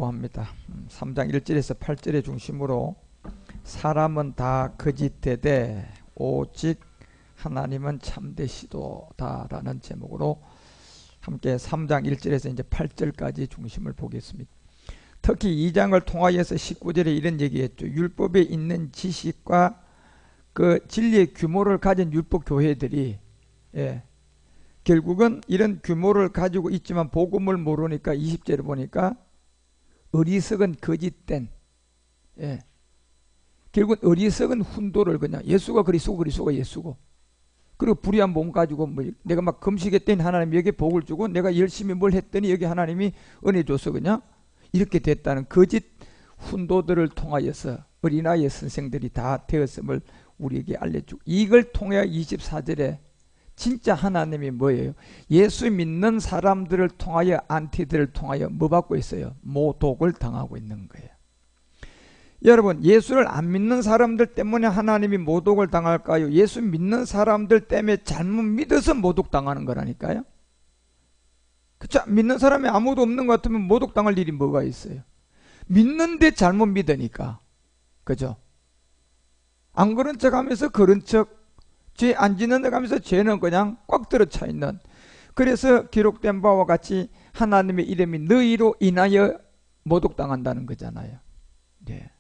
합니다. 3장 1절에서 8절의 중심으로 사람은 다 거짓되되 오직 하나님은 참되시도다라는 제목으로 함께 3장 1절에서 이제 8절까지 중심을 보겠습니다. 특히 2장을 통하여서 19절에 이런 얘기했죠. 율법에 있는 지식과 그 진리의 규모를 가진 율법 교회들이 결국은 이런 규모를 가지고 있지만 복음을 모르니까 20절에 보니까 어리석은 거짓된 결국은 어리석은 훈도를 그냥 예수가 그리스도가 예수고 그리고 불의한 몸 가지고 뭐 내가 막 금식했더니 하나님이 여기 복을 주고 내가 열심히 뭘 했더니 여기 하나님이 은혜 줘서 그냥 이렇게 됐다는 거짓 훈도들을 통하여서 어린아이 선생들이 다 되었음을 우리에게 알려주고 이걸 통해 24절에 진짜 하나님이 뭐예요? 예수 믿는 사람들을 통하여 안티들을 통하여 뭐 받고 있어요? 모독을 당하고 있는 거예요. 여러분 예수를 안 믿는 사람들 때문에 하나님이 모독을 당할까요? 예수 믿는 사람들 때문에 잘못 믿어서 모독당하는 거라니까요. 그쵸? 믿는 사람이 아무도 없는 것 같으면 모독당할 일이 뭐가 있어요? 믿는데 잘못 믿으니까. 그죠? 안 그런 척 하면서 그런 척 죄 안 짓는 데 가면서 죄는 그냥 꽉 들어차 있는. 그래서 기록된 바와 같이 하나님의 이름이 너희로 인하여 모독당한다는 거잖아요. 네.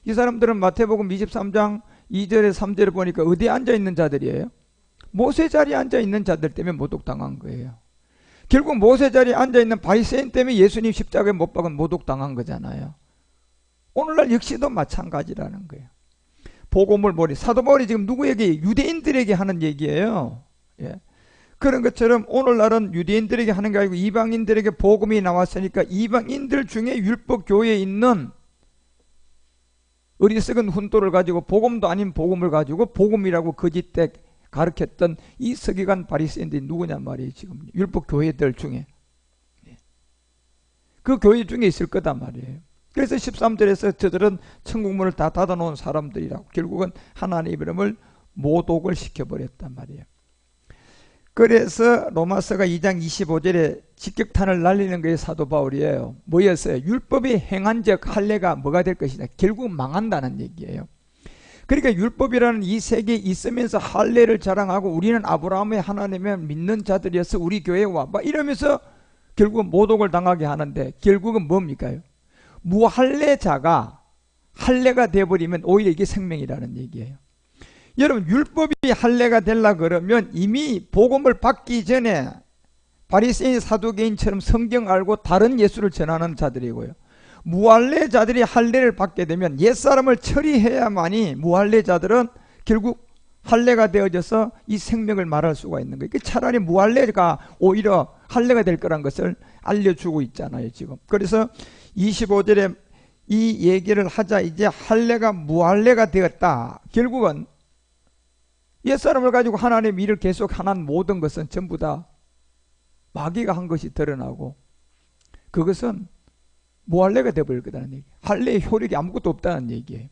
이 사람들은 마태복음 23장 2절에 3절에 보니까 어디에 앉아있는 자들이에요? 모세 자리에 앉아있는 자들 때문에 모독당한 거예요. 결국 모세 자리에 앉아있는 바리새인 때문에 예수님 십자가에 못 박은 모독당한 거잖아요. 오늘날 역시도 마찬가지라는 거예요. 복음을 모르니 사도 바울이 지금 누구에게? 유대인들에게 하는 얘기예요. 그런 것처럼 오늘날은 유대인들에게 하는 게 아니고 이방인들에게 복음이 나왔으니까 이방인들 중에 율법 교회에 있는 어리석은 훈도를 가지고 복음도 아닌 복음을 가지고 복음이라고 거짓되 가르쳤던 이 서기관 바리새인들이 누구냐 말이에요. 지금 율법 교회들 중에 그 교회 중에 있을 거단 말이에요. 그래서 13절에서 저들은 천국문을 다 닫아놓은 사람들이라고 결국은 하나님의 이름을 모독을 시켜버렸단 말이에요. 그래서 로마서가 2장 25절에 직격탄을 날리는 게 사도 바울이에요. 뭐였어요? 율법이 행한적 할례가 뭐가 될 것이냐? 결국 망한다는 얘기예요. 그러니까 율법이라는 이 세계에 있으면서 할례를 자랑하고 우리는 아브라함의 하나님을 믿는 자들이어서 우리 교회에 와 막 이러면서 결국은 모독을 당하게 하는데 결국은 뭡니까? 무할례자가 할례가 되어버리면 오히려 이게 생명이라는 얘기예요. 여러분 율법이 할례가 되려 그러면 이미 복음을 받기 전에 바리새인 사두개인처럼 성경 알고 다른 예수를 전하는 자들이고요. 무할례자들이 할례를 받게 되면 옛사람을 처리해야만이 무할례자들은 결국 할례가 되어져서 이 생명을 말할 수가 있는 거예요. 차라리 무할례가 오히려 할례가 될 거란 것을 알려주고 있잖아요 지금. 그래서 25절에 이 얘기를 하자. 이제 할례가 무할례가 되었다. 결국은 옛사람을 가지고 하나님의 일을 계속 하는 모든 것은 전부 다 마귀가 한 것이 드러나고 그것은 무할례가 되어버릴 거다는 얘기예요. 할례의 효력이 아무것도 없다는 얘기예요.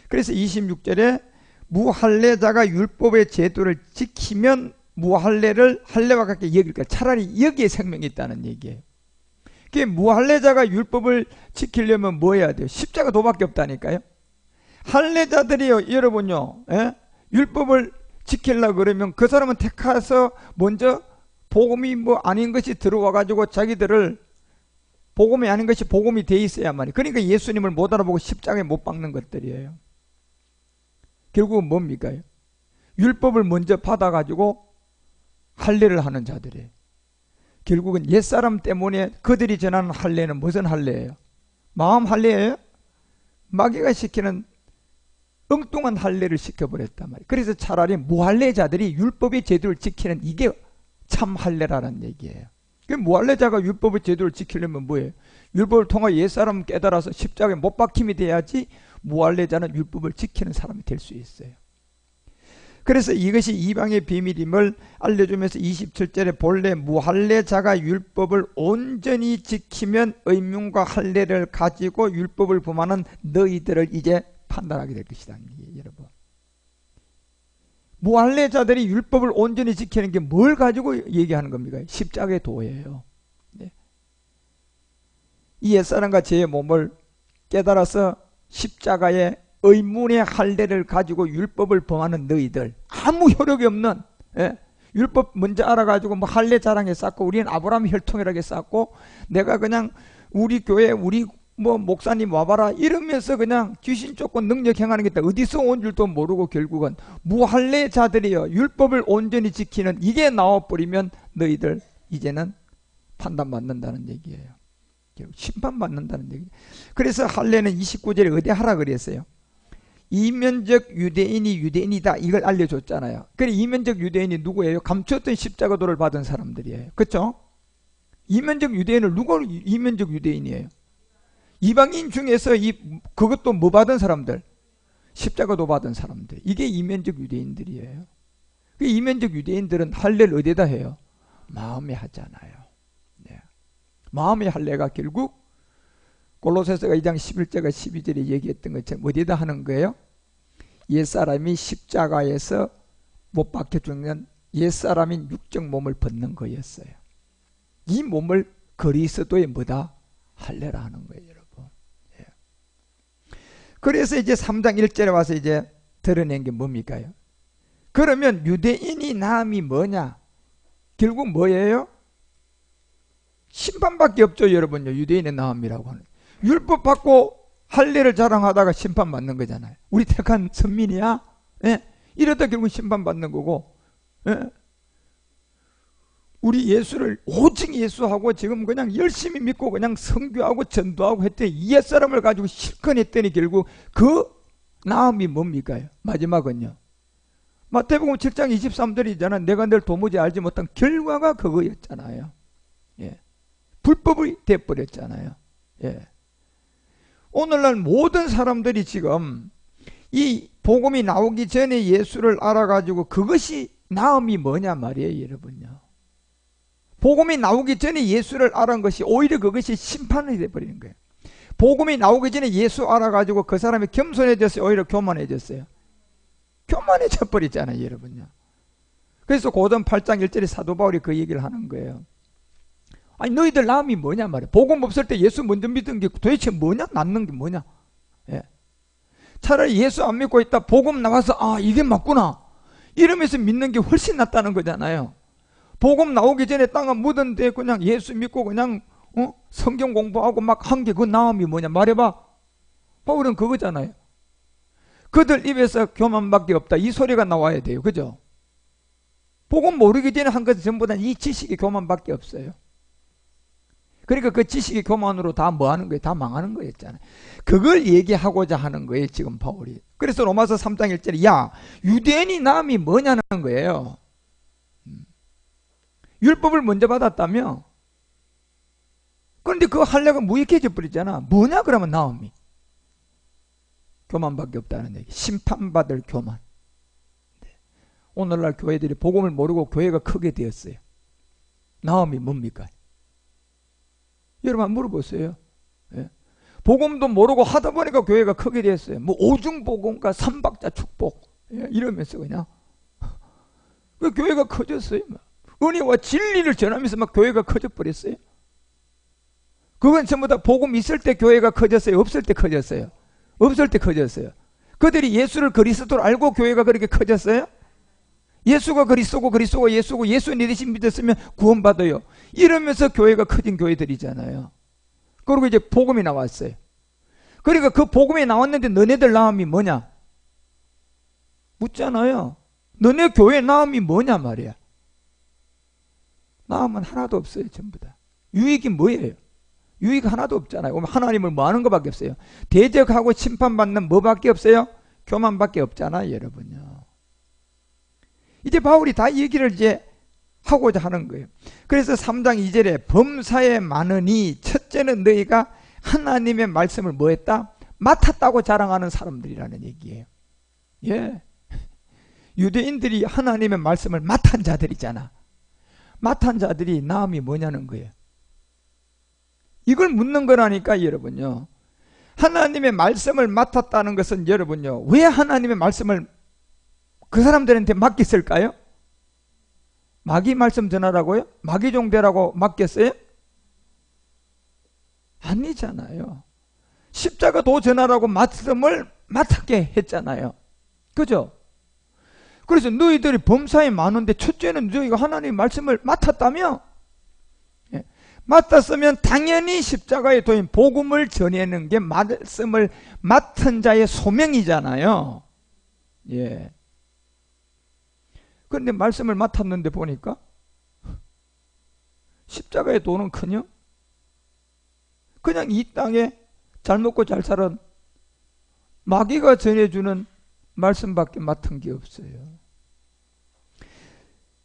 그래서 26절에 무할례자가 율법의 제도를 지키면 무할례를 할례와 같게 여길 거야. 차라리 여기에 생명이 있다는 얘기예요. 무할례자가 율법을 지키려면 뭐 해야 돼요? 십자가 도밖에 없다니까요. 할례자들이요 여러분요 율법을 지키려고 그러면 그 사람은 택해서 먼저 복음이 뭐 아닌 것이 들어와 가지고 자기들을 복음이 아닌 것이 복음이 돼 있어야만. 그러니까 예수님을 못 알아보고 십자가에 못 박는 것들이에요. 결국은 뭡니까? 율법을 먼저 받아 가지고 할례를 하는 자들이에요. 결국은 옛사람 때문에 그들이 전하는 할례는 무슨 할례예요? 마음 할례예요? 마귀가 시키는 엉뚱한 할례를 시켜버렸단 말이에요. 그래서 차라리 무할례자들이 율법의 제도를 지키는 이게 참 할례라는 얘기예요. 무할례자가 율법의 제도를 지키려면 뭐예요? 율법을 통해 옛사람 깨달아서 십자가에 못 박힘이 돼야지 무할례자는 율법을 지키는 사람이 될 수 있어요. 그래서 이것이 이방의 비밀임을 알려주면서 27절에 본래 무할례자가 율법을 온전히 지키면 의문과 할례를 가지고 율법을 범하는 너희들을 이제 판단하게 될 것이다. 여러분 무할례자들이 율법을 온전히 지키는 게 뭘 가지고 얘기하는 겁니까? 십자가의 도예요. 이 옛사람과 제 몸을 깨달아서 십자가의 의문의 할례를 가지고 율법을 범하는 너희들, 아무 효력이 없는, 예? 율법 먼저 알아가지고 뭐 할례 자랑에 쌓고 우리는 아브라함 혈통이라게 쌓고 내가 그냥 우리 교회 우리 뭐 목사님 와봐라 이러면서 그냥 귀신 쫓고 능력 행하는 게 있다. 어디서 온 줄도 모르고 결국은 무할례자들이여 율법을 온전히 지키는 이게 나와버리면 너희들 이제는 판단받는다는 얘기예요. 결국 심판받는다는 얘기. 그래서 할례는 29절에 어디 하라 그랬어요? 이면적 유대인이 유대인이다 이걸 알려줬잖아요. 그래 이면적 유대인이 누구예요? 감췄던 십자가도를 받은 사람들이에요. 그렇죠? 이면적 유대인을 누가 이면적 유대인이에요? 이방인 중에서 그것도 뭐 받은 사람들? 십자가도 받은 사람들. 이게 이면적 유대인들이에요. 그 이면적 유대인들은 할례를 어디다 해요? 마음에 하잖아요. 네. 마음의 할례가 결국 골로새서가 2장 11절과 12절에 얘기했던 것처럼 어디다 하는 거예요? 옛사람이 십자가에서 못 박혀 죽는 옛사람인 육적 몸을 벗는 거였어요. 이 몸을 그리스도의 뭐다? 할례라 하는 거예요, 여러분. 예. 그래서 이제 3장 1절에 와서 이제 드러낸 게 뭡니까? 그러면 유대인이 나음이 뭐냐? 결국 뭐예요? 심판밖에 없죠, 여러분요. 유대인의 나음이라고 하는. 율법 받고 할례를 자랑하다가 심판받는 거잖아요. 우리 택한 선민이야? 예? 이러다 결국 심판받는 거고, 예? 우리 예수를 오직 예수하고 지금 그냥 열심히 믿고 그냥 선교하고 전도하고 했더니 이 옛사람을 가지고 실컷 했더니 결국 그 나음이 뭡니까? 마지막은요. 마태복음 7장 23절이잖아. 내가 늘 도무지 알지 못한 결과가 그거였잖아요. 예. 불법이 돼버렸잖아요. 예. 오늘날 모든 사람들이 지금 이 복음이 나오기 전에 예수를 알아가지고 그것이 나음이 뭐냐 말이에요, 여러분요. 복음이 나오기 전에 예수를 알아간 것이 오히려 그것이 심판이 돼버리는 거예요. 복음이 나오기 전에 예수 알아가지고 그 사람이 겸손해졌어요, 오히려 교만해졌어요? 교만해져 버리잖아요, 여러분요. 그래서 고전 8장 1절에 사도 바울이 그 얘기를 하는 거예요. 아니 너희들 나음이 뭐냐 말이야. 복음 없을 때 예수 먼저 믿은 게 도대체 뭐냐? 낫는 게 뭐냐? 예. 차라리 예수 안 믿고 있다 복음 나와서 아 이게 맞구나 이러면서 믿는 게 훨씬 낫다는 거잖아요. 복음 나오기 전에 땅은 묻은데 그냥 예수 믿고 그냥 성경 공부하고 막 한 게 그 나음이 뭐냐 말해봐. 바울은 그거잖아요. 그들 입에서 교만밖에 없다 이 소리가 나와야 돼요. 그죠? 복음 모르기 전에 한 것은 전부 다 이 지식이 교만밖에 없어요. 그러니까 그 지식의 교만으로 다 뭐 하는 거예요? 다 망하는 거였잖아요. 그걸 얘기하고자 하는 거예요, 지금 바울이. 그래서 로마서 3장 1절에 야, 유대인이 남이 뭐냐는 거예요. 율법을 먼저 받았다며? 그런데 그 할례가 무익해져 버리잖아. 뭐냐 그러면 나음이? 교만밖에 없다는 얘기. 심판받을 교만. 오늘날 교회들이 복음을 모르고 교회가 크게 되었어요. 나음이 뭡니까? 여러분 한번 물어보세요. 예. 복음도 모르고 하다 보니까 교회가 크게 됐어요. 뭐 오중복음과 삼박자 축복 이러면서 그냥 그 교회가 커졌어요. 은혜와 진리를 전하면서 막 교회가 커져 버렸어요. 그건 전부 다 복음 있을 때 교회가 커졌어요? 없을 때 커졌어요? 없을 때 커졌어요. 그들이 예수를 그리스도로 알고 교회가 그렇게 커졌어요? 예수가 그리스도고 그리스도가 예수고 예수 내 대신 믿었으면 구원받아요. 이러면서 교회가 커진 교회들이잖아요. 그리고 이제 복음이 나왔어요. 그러니까 그 복음이 나왔는데 너네들 나음이 뭐냐? 묻잖아요. 너네 교회 나음이 뭐냐 말이야. 나음은 하나도 없어요. 전부 다. 유익이 뭐예요? 유익 하나도 없잖아요. 하나님을 뭐 하는 것밖에 없어요. 대적하고 심판받는 뭐밖에 없어요? 교만밖에 없잖아요, 여러분요. 이제 바울이 다 얘기를 이제 하고자 하는 거예요. 그래서 3장 2절에 범사에 많으니 첫째는 너희가 하나님의 말씀을 뭐 했다? 맡았다고 자랑하는 사람들이라는 얘기예요. 예. 유대인들이 하나님의 말씀을 맡은 자들이잖아. 맡은 자들이 나음이 뭐냐는 거예요. 이걸 묻는 거라니까 여러분요. 하나님의 말씀을 맡았다는 것은 여러분요. 왜 하나님의 말씀을 그 사람들한테 맡겼을까요? 마귀 말씀 전하라고요? 마귀 종되라고 맡겼어요? 아니잖아요. 십자가 도 전하라고 말씀을 맡게 했잖아요. 그죠? 그래서 너희들이 범사에 많은데 첫째는 너희가 하나님의 말씀을 맡았다며? 예. 맡았으면 당연히 십자가의 도인 복음을 전하는 게 말씀을 맡은 자의 소명이잖아요. 예. 그런데 말씀을 맡았는데 보니까 십자가의 도는커녕 그냥 이 땅에 잘 먹고 잘 살은 마귀가 전해주는 말씀밖에 맡은 게 없어요.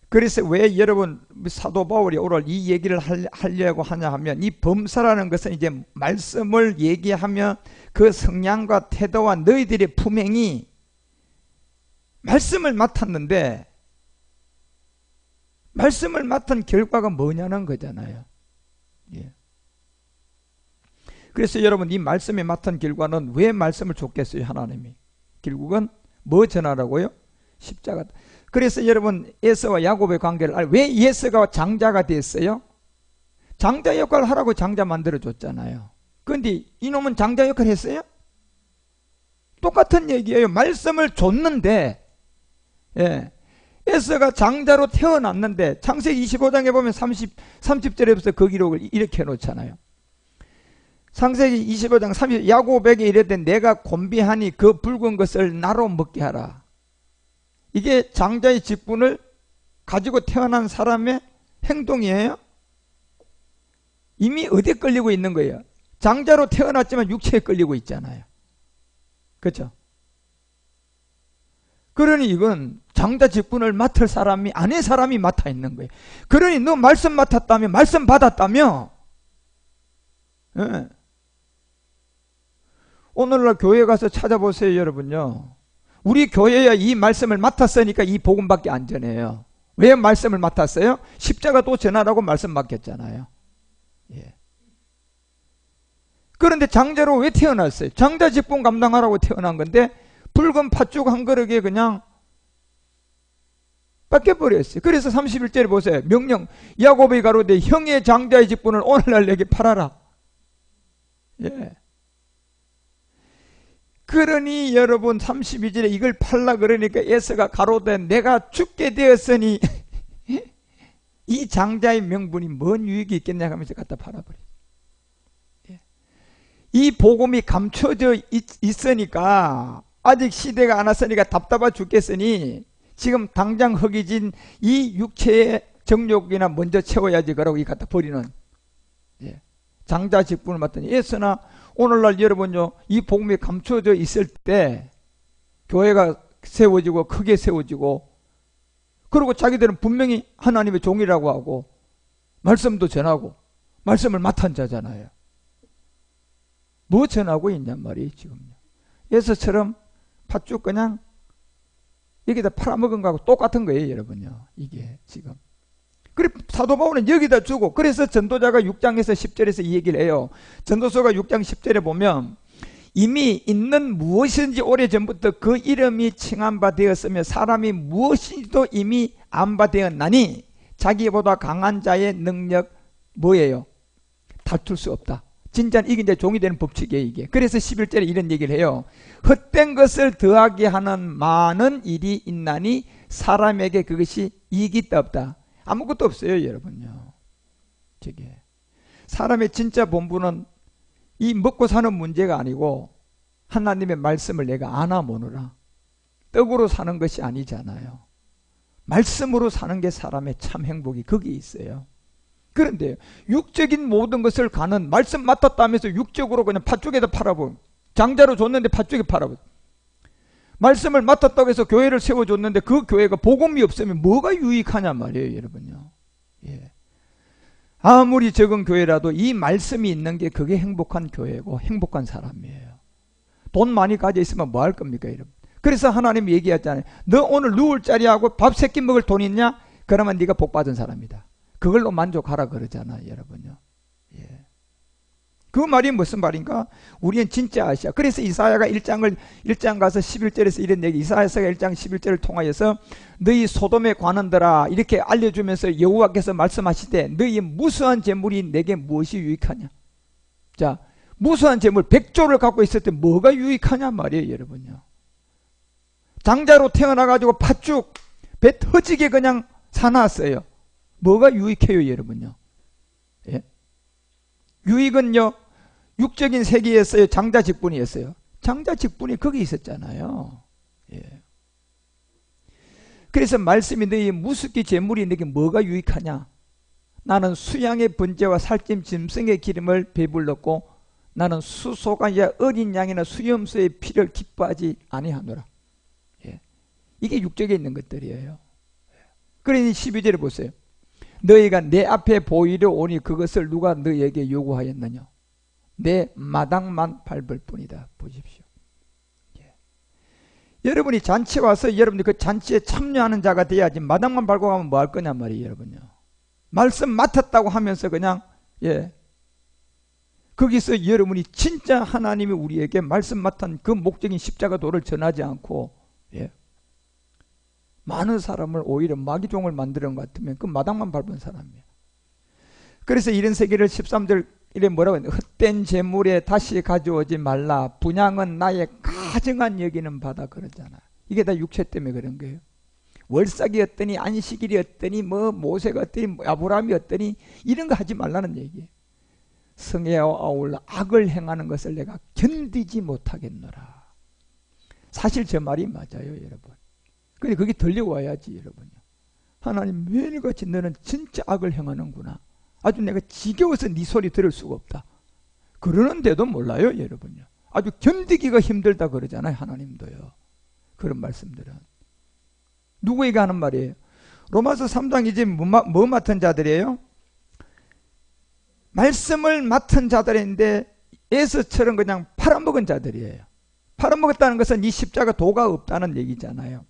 그래서 왜 여러분 사도 바울이 오늘 이 얘기를 하려고 하냐 하면, 이 범사라는 것은 이제 말씀을 얘기하면 그 성향과 태도와 너희들의 품행이 말씀을 맡았는데 말씀을 맡은 결과가 뭐냐는 거잖아요. 예. 그래서 여러분 이 말씀에 맡은 결과는 왜 말씀을 줬겠어요? 하나님이 결국은 뭐 전하라고요? 십자가. 그래서 여러분 에서와 야곱의 관계를 왜 에서가 장자가 됐어요? 장자 역할을 하라고 장자 만들어줬잖아요. 그런데 이놈은 장자 역할을 했어요? 똑같은 얘기예요. 말씀을 줬는데, 예. 에서가 장자로 태어났는데 창세기 25장에 보면 30절에서 그 기록을 이렇게 해놓잖아요. 창세기 25장 30, 야곱에게 이르되 내가 곤비하니 그 붉은 것을 나로 먹게 하라. 이게 장자의 직분을 가지고 태어난 사람의 행동이에요. 이미 어디에 끌리고 있는 거예요? 장자로 태어났지만 육체에 끌리고 있잖아요. 그렇죠? 그러니 이건 장자 직분을 맡을 사람이 아닌 사람이 맡아 있는 거예요. 그러니 너 말씀 맡았다며, 말씀 받았다며. 예. 오늘날 교회 가서 찾아보세요, 여러분요. 우리 교회야 이 말씀을 맡았으니까 이 복음밖에 안 전해요. 왜 말씀을 맡았어요? 십자가 또 전하라고 말씀 맡겼잖아요. 예. 그런데 장자로 왜 태어났어요? 장자 직분 감당하라고 태어난 건데 붉은 팥죽 한 그릇에 그냥 뺏겨버렸어요. 그래서 31절에 보세요. 명령 야곱이 가로되 형의 장자의 직분을 오늘날 내게 팔아라. 예. 그러니 여러분 32절에 이걸 팔라 그러니까 에서가 가로되 내가 죽게 되었으니 이 장자의 명분이 뭔 유익이 있겠냐 하면서 갖다 팔아버려요. 예. 이 복음이 감춰져 있으니까 아직 시대가 안 왔으니까 답답해 죽겠으니 지금 당장 허기진 이 육체의 정욕이나 먼저 채워야지 그러고 이 갖다 버리는, 예. 장자 직분을 맡더니 에서나 오늘날 여러분요 이 복음이 감춰져 있을 때 교회가 세워지고 크게 세워지고 그리고 자기들은 분명히 하나님의 종이라고 하고 말씀도 전하고 말씀을 맡은 자잖아요. 뭐 전하고 있냔 말이에요 지금요. 예수처럼 팥죽 그냥 여기다 팔아먹은 거하고 똑같은 거예요 여러분요. 이게 지금. 그래 사도 바울은 여기다 주고, 그래서 전도자가 6장에서 10절에서 이 얘기를 해요. 전도서가 6장 10절에 보면 이미 있는 무엇인지 오래전부터 그 이름이 칭한 바 되었으며 사람이 무엇인지도 이미 안 바 되었나니 자기보다 강한 자의 능력 뭐예요? 다툴 수 없다. 진짜는 이게 이제 종이 되는 법칙이에요 이게. 그래서 11절에 이런 얘기를 해요. 헛된 것을 더하게 하는 많은 일이 있나니 사람에게 그것이 이익이 없다. 아무것도 없어요 여러분요. 저게 사람의 진짜 본분은 이 먹고 사는 문제가 아니고 하나님의 말씀을 내가 아나 모느라 떡으로 사는 것이 아니잖아요. 말씀으로 사는 게 사람의 참 행복이 거기 있어요. 그런데 육적인 모든 것을 가는 말씀 맡았다면서 육적으로 그냥 팥죽에다 팔아버려. 장자로 줬는데 팥죽에 팔아버려. 말씀을 맡았다고 해서 교회를 세워줬는데 그 교회가 복음이 없으면 뭐가 유익하냐 말이에요 여러분요. 예. 아무리 적은 교회라도 이 말씀이 있는 게 그게 행복한 교회고 행복한 사람이에요. 돈 많이 가져 있으면 뭐 할 겁니까 여러분. 그래서 하나님이 얘기했잖아요. 너 오늘 누울 자리하고 밥 3끼 먹을 돈 있냐? 그러면 네가 복 받은 사람이다. 그걸로 만족하라 그러잖아요 여러분요. 예. 그 말이 무슨 말인가? 우리는 진짜 아시아. 그래서 이사야가 1장 가서 11절에서 이런 얘기, 이사야서가 1장 11절을 통하여서 너희 소돔에 관한들아 이렇게 알려주면서 여호와께서 말씀하시되 너희 무수한 재물이 내게 무엇이 유익하냐? 자, 무수한 재물 100조를 갖고 있을 때 뭐가 유익하냐 말이에요, 여러분요. 장자로 태어나가지고 팥죽 배 터지게 그냥 사놨어요. 뭐가 유익해요, 여러분요? 예? 유익은요, 육적인 세계였어요, 장자 직분이었어요? 장자 직분이 거기 있었잖아요. 예. 그래서 말씀이 너희 무수기 재물이 너에게 뭐가 유익하냐? 나는 수양의 번제와 살찜 짐승의 기름을 배불렀고 나는 수소가 어린 양이나 수염소의 피를 기뻐하지 아니하노라. 예. 이게 육적에 있는 것들이에요. 그러니 12절에 보세요. 너희가 내 앞에 보이려 오니 그것을 누가 너희에게 요구하였느냐? 내 마당만 밟을 뿐이다. 보십시오. 예. 여러분이 잔치에 와서 여러분이 그 잔치에 참여하는 자가 돼야지 마당만 밟고 가면 뭐 할 거냐 말이에요, 여러분요. 말씀 맡았다고 하면서 그냥 거기서 여러분이 진짜 하나님이 우리에게 말씀 맡은 그 목적인 십자가 도를 전하지 않고 많은 사람을 오히려 마귀종을 만드는 것 같으면 그 마당만 밟은 사람이에요. 그래서 이런 세계를 13절에 뭐라고 했냐? 헛된 재물에 다시 가져오지 말라. 분향은 나의 가증한 여기는 바다 그러잖아. 이게 다 육체 때문에 그런 거예요. 월삭이었더니 안식일이었더니 뭐 모세가 어떠니 아브라함이었더니 이런 거 하지 말라는 얘기예요. 성애와 아울러 악을 행하는 것을 내가 견디지 못하겠노라. 사실 저 말이 맞아요, 여러분. 근데 그게 들려와야지, 여러분요. 하나님 매일같이 너는 진짜 악을 행하는구나. 아주 내가 지겨워서 네 소리 들을 수가 없다. 그러는데도 몰라요, 여러분요. 아주 견디기가 힘들다 그러잖아요, 하나님도요. 그런 말씀들은 누구에게 하는 말이에요? 로마서 3장 이제 뭐 맡은 자들이에요? 말씀을 맡은 자들인데 에서처럼 그냥 팔아먹은 자들이에요. 팔아먹었다는 것은 이 십자가 도가 없다는 얘기잖아요.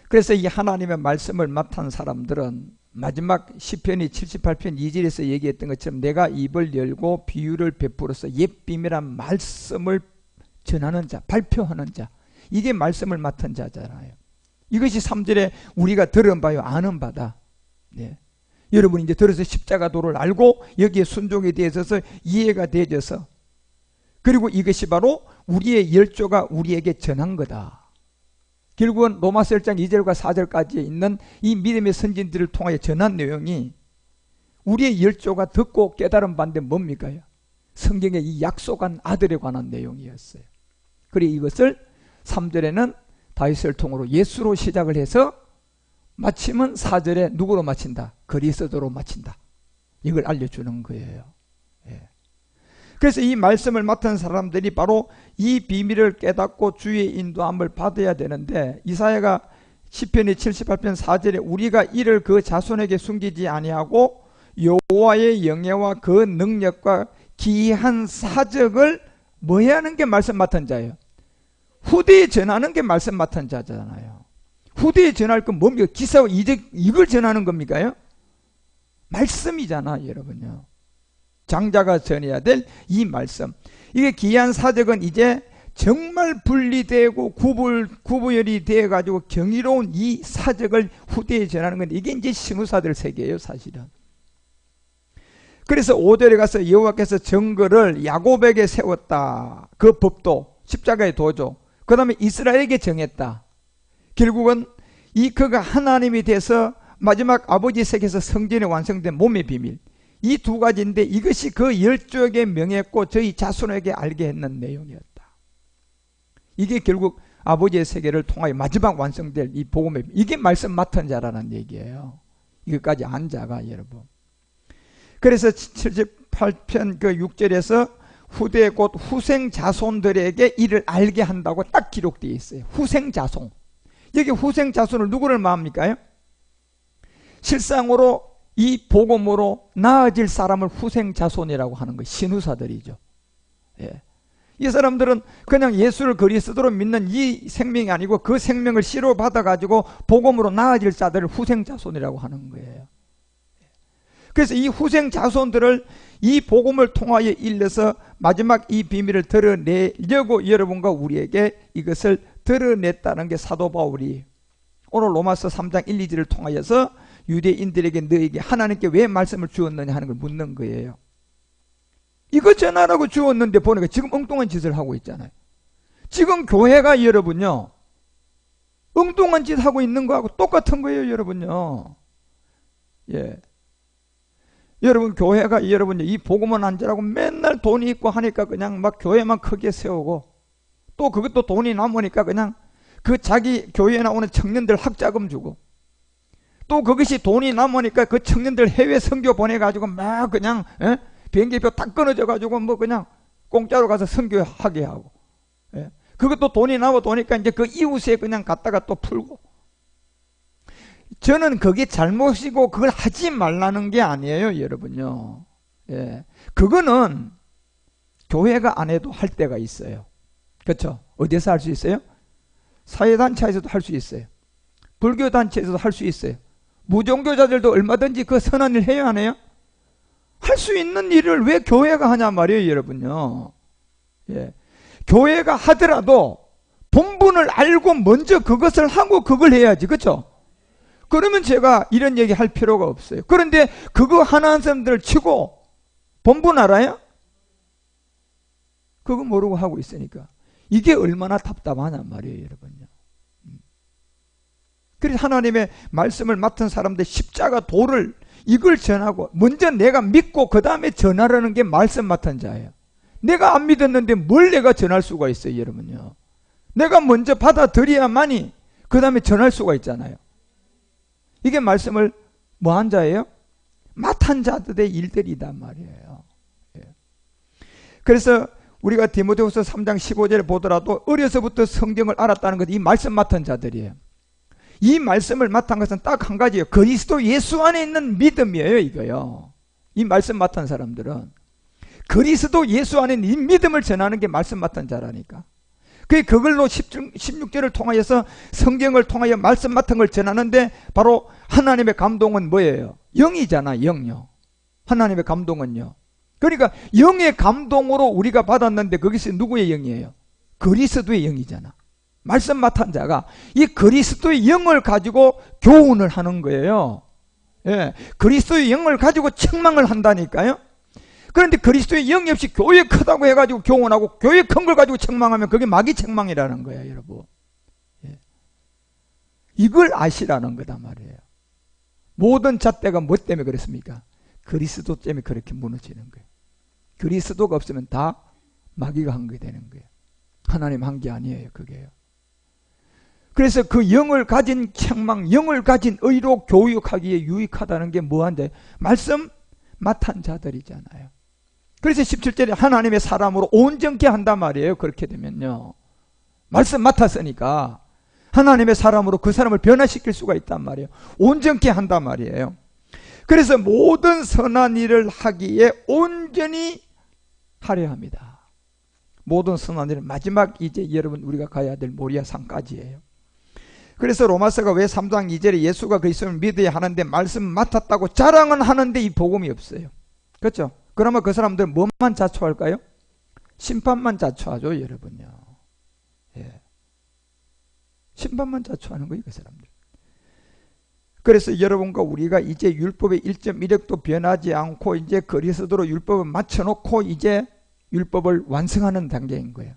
그래서 이 하나님의 말씀을 맡은 사람들은 마지막 시편이 78편 2절에서 얘기했던 것처럼 내가 입을 열고 비유를 베풀어서 옛 비밀한 말씀을 전하는 자, 발표하는 자, 이게 말씀을 맡은 자잖아요. 이것이 3절에 우리가 들은 바요 아는 바다. 네. 여러분이 이제 들어서 십자가 도를 알고 여기에 순종에 대해서 이해가 되어져서, 그리고 이것이 바로 우리의 열조가 우리에게 전한 거다. 결국은 로마서 1장 2절과 4절까지 있는 이 믿음의 선진들을 통하여 전한 내용이 우리의 열조가 듣고 깨달은 바인데 뭡니까? 성경의 이 약속한 아들에 관한 내용이었어요. 그리고 이것을 3절에는 다윗을 통으로 예수로 시작을 해서 마침은 4절에 누구로 마친다? 그리스도로 마친다. 이걸 알려주는 거예요. 예. 그래서 이 말씀을 맡은 사람들이 바로 이 비밀을 깨닫고 주의 인도함을 받아야 되는데, 이사야가 시편이 78편 4절에 우리가 이를 그 자손에게 숨기지 아니하고 여호와의 영예와 그 능력과 기이한 사적을 뭐 해야 하는 게 말씀 맡은 자예요? 후대에 전하는 게 말씀 맡은 자잖아요. 후대에 전할 건 뭡니까? 기사와 이걸 전하는 겁니까요? 말씀이잖아, 여러분요. 장자가 전해야 될 이 말씀. 이게 기이한 사적은 이제 정말 분리되고 구분열이 되어가지고 경이로운 이 사적을 후대에 전하는 건데, 이게 이제 신우사들 세계예요, 사실은. 그래서 5절에 가서 여호와께서 정거를 야곱에게 세웠다. 그 법도, 십자가의 도죠. 그 다음에 이스라엘에게 정했다. 결국은 이 그가 하나님이 돼서 마지막 아버지 세계에서 성전에 완성된 몸의 비밀, 이 두 가지인데 이것이 그 열조에게 명했고 저희 자손에게 알게 했는 내용이었다. 이게 결국 아버지의 세계를 통하여 마지막 완성될 이 복음의 비밀, 이게 말씀 맡은 자라는 얘기예요. 이것까지 안 자가, 여러분. 그래서 78편 그 6절에서 후대 곧 후생 자손들에게 이를 알게 한다고 딱 기록되어 있어요. 후생 자손. 여기 후생 자손을 누구를 말합니까? 실상으로 이 복음으로 나아질 사람을 후생 자손이라고 하는 거예요. 신우사들이죠. 예. 이 사람들은 그냥 예수를 그리스도로 믿는 이 생명이 아니고 그 생명을 씨로 받아가지고 복음으로 나아질 자들을 후생 자손이라고 하는 거예요. 그래서 이 후생 자손들을 이 복음을 통하여 일러서 마지막 이 비밀을 드러내려고 여러분과 우리에게 이것을 드러냈다는 게 사도 바울이 오늘 로마서 3장 1, 2절을 통하여서 유대인들에게 너에게 하나님께 왜 말씀을 주었느냐 하는 걸 묻는 거예요. 이거 전하라고 주었는데 보니까 지금 엉뚱한 짓을 하고 있잖아요. 지금 교회가 여러분요, 엉뚱한 짓 하고 있는 거하고 똑같은 거예요, 여러분요. 예. 여러분, 교회가 여러분 이 복음은 안 자라고 맨날 돈이 있고 하니까 그냥 막 교회만 크게 세우고, 또 그것도 돈이 남으니까 그냥 그 자기 교회에 나오는 청년들 학자금 주고, 또 그것이 돈이 남으니까 그 청년들 해외 선교 보내가지고 막 그냥 비행기표 딱 끊어져가지고 뭐 그냥 공짜로 가서 선교하게 하고, 그것도 돈이 남아 도니까 이제 그 이웃에 그냥 갖다가 또 풀고. 저는 그게 잘못이고 그걸 하지 말라는 게 아니에요, 여러분요. 예. 그거는 교회가 안 해도 할 때가 있어요. 그렇죠? 어디서 할 수 있어요? 사회단체에서도 할 수 있어요. 불교단체에서도 할 수 있어요. 무종교자들도 얼마든지 그 선한 일 해야 하네요. 할 수 있는 일을 왜 교회가 하냐 말이에요, 여러분요. 예. 교회가 하더라도 본분을 알고 먼저 그것을 하고 그걸 해야지, 그렇죠? 그러면 제가 이런 얘기 할 필요가 없어요. 그런데 그거 하는 사람들 치고 본분 알아요? 그거 모르고 하고 있으니까 이게 얼마나 답답하냐 말이에요, 여러분요. 그래서 하나님의 말씀을 맡은 사람들 십자가 도를 이걸 전하고 먼저 내가 믿고 그 다음에 전하라는 게 말씀 맡은 자예요. 내가 안 믿었는데 뭘 내가 전할 수가 있어요, 여러분요. 내가 먼저 받아들여야만이 그 다음에 전할 수가 있잖아요. 이게 말씀을 뭐 한 자예요? 맡은 자들의 일들이단 말이에요. 예. 그래서 우리가 디모데후서 3장 15절에 보더라도 어려서부터 성경을 알았다는 것이 이 말씀 맡은 자들이에요. 이 말씀을 맡은 것은 딱 한 가지예요. 그리스도 예수 안에 있는 믿음이에요, 이거요. 이 말씀 맡은 사람들은 그리스도 예수 안에 있는 이 믿음을 전하는 게 말씀 맡은 자라니까. 그걸로 16절을 통하여서 성경을 통하여 말씀 맡은 걸 전하는데 바로 하나님의 감동은 뭐예요? 영이잖아, 영요. 하나님의 감동은요. 그러니까 영의 감동으로 우리가 받았는데 거기서 누구의 영이에요? 그리스도의 영이잖아. 말씀 맡은 자가 이 그리스도의 영을 가지고 교훈을 하는 거예요. 예, 그리스도의 영을 가지고 책망을 한다니까요. 그런데 그리스도의 영이 없이 교회 크다고 해가지고 교훈하고 교회 큰 걸 가지고 책망하면 그게 마귀 책망이라는 거예요, 여러분. 예. 이걸 아시라는 거다 말이에요. 모든 잣대가 뭐 때문에 그렇습니까? 그리스도 때문에 그렇게 무너지는 거예요. 그리스도가 없으면 다 마귀가 한 게 되는 거예요. 하나님 한 게 아니에요, 그게요. 그래서 그 영을 가진 책망, 영을 가진 의로 교육하기에 유익하다는 게 뭐한데? 말씀 맡은 자들이잖아요. 그래서 17절에 하나님의 사람으로 온전케 한단 말이에요. 그렇게 되면요. 말씀 맡았으니까 하나님의 사람으로 그 사람을 변화시킬 수가 있단 말이에요. 온전케 한단 말이에요. 그래서 모든 선한 일을 하기에 온전히 하려 합니다. 모든 선한 일은 마지막 이제 여러분 우리가 가야 될 모리아 산까지예요. 그래서 로마서가 왜 3장 2절에 예수가 그리스도를 믿어야 하는데 말씀 맡았다고 자랑은 하는데 이 복음이 없어요. 그렇죠? 그러면 그 사람들은 뭐만 자초할까요? 심판만 자초하죠, 여러분요. 예. 심판만 자초하는 거예요, 그 사람들. 그래서 여러분과 우리가 이제 율법의 1.1획도 변하지 않고 이제 그리스도로 율법을 맞춰놓고 이제 율법을 완성하는 단계인 거예요.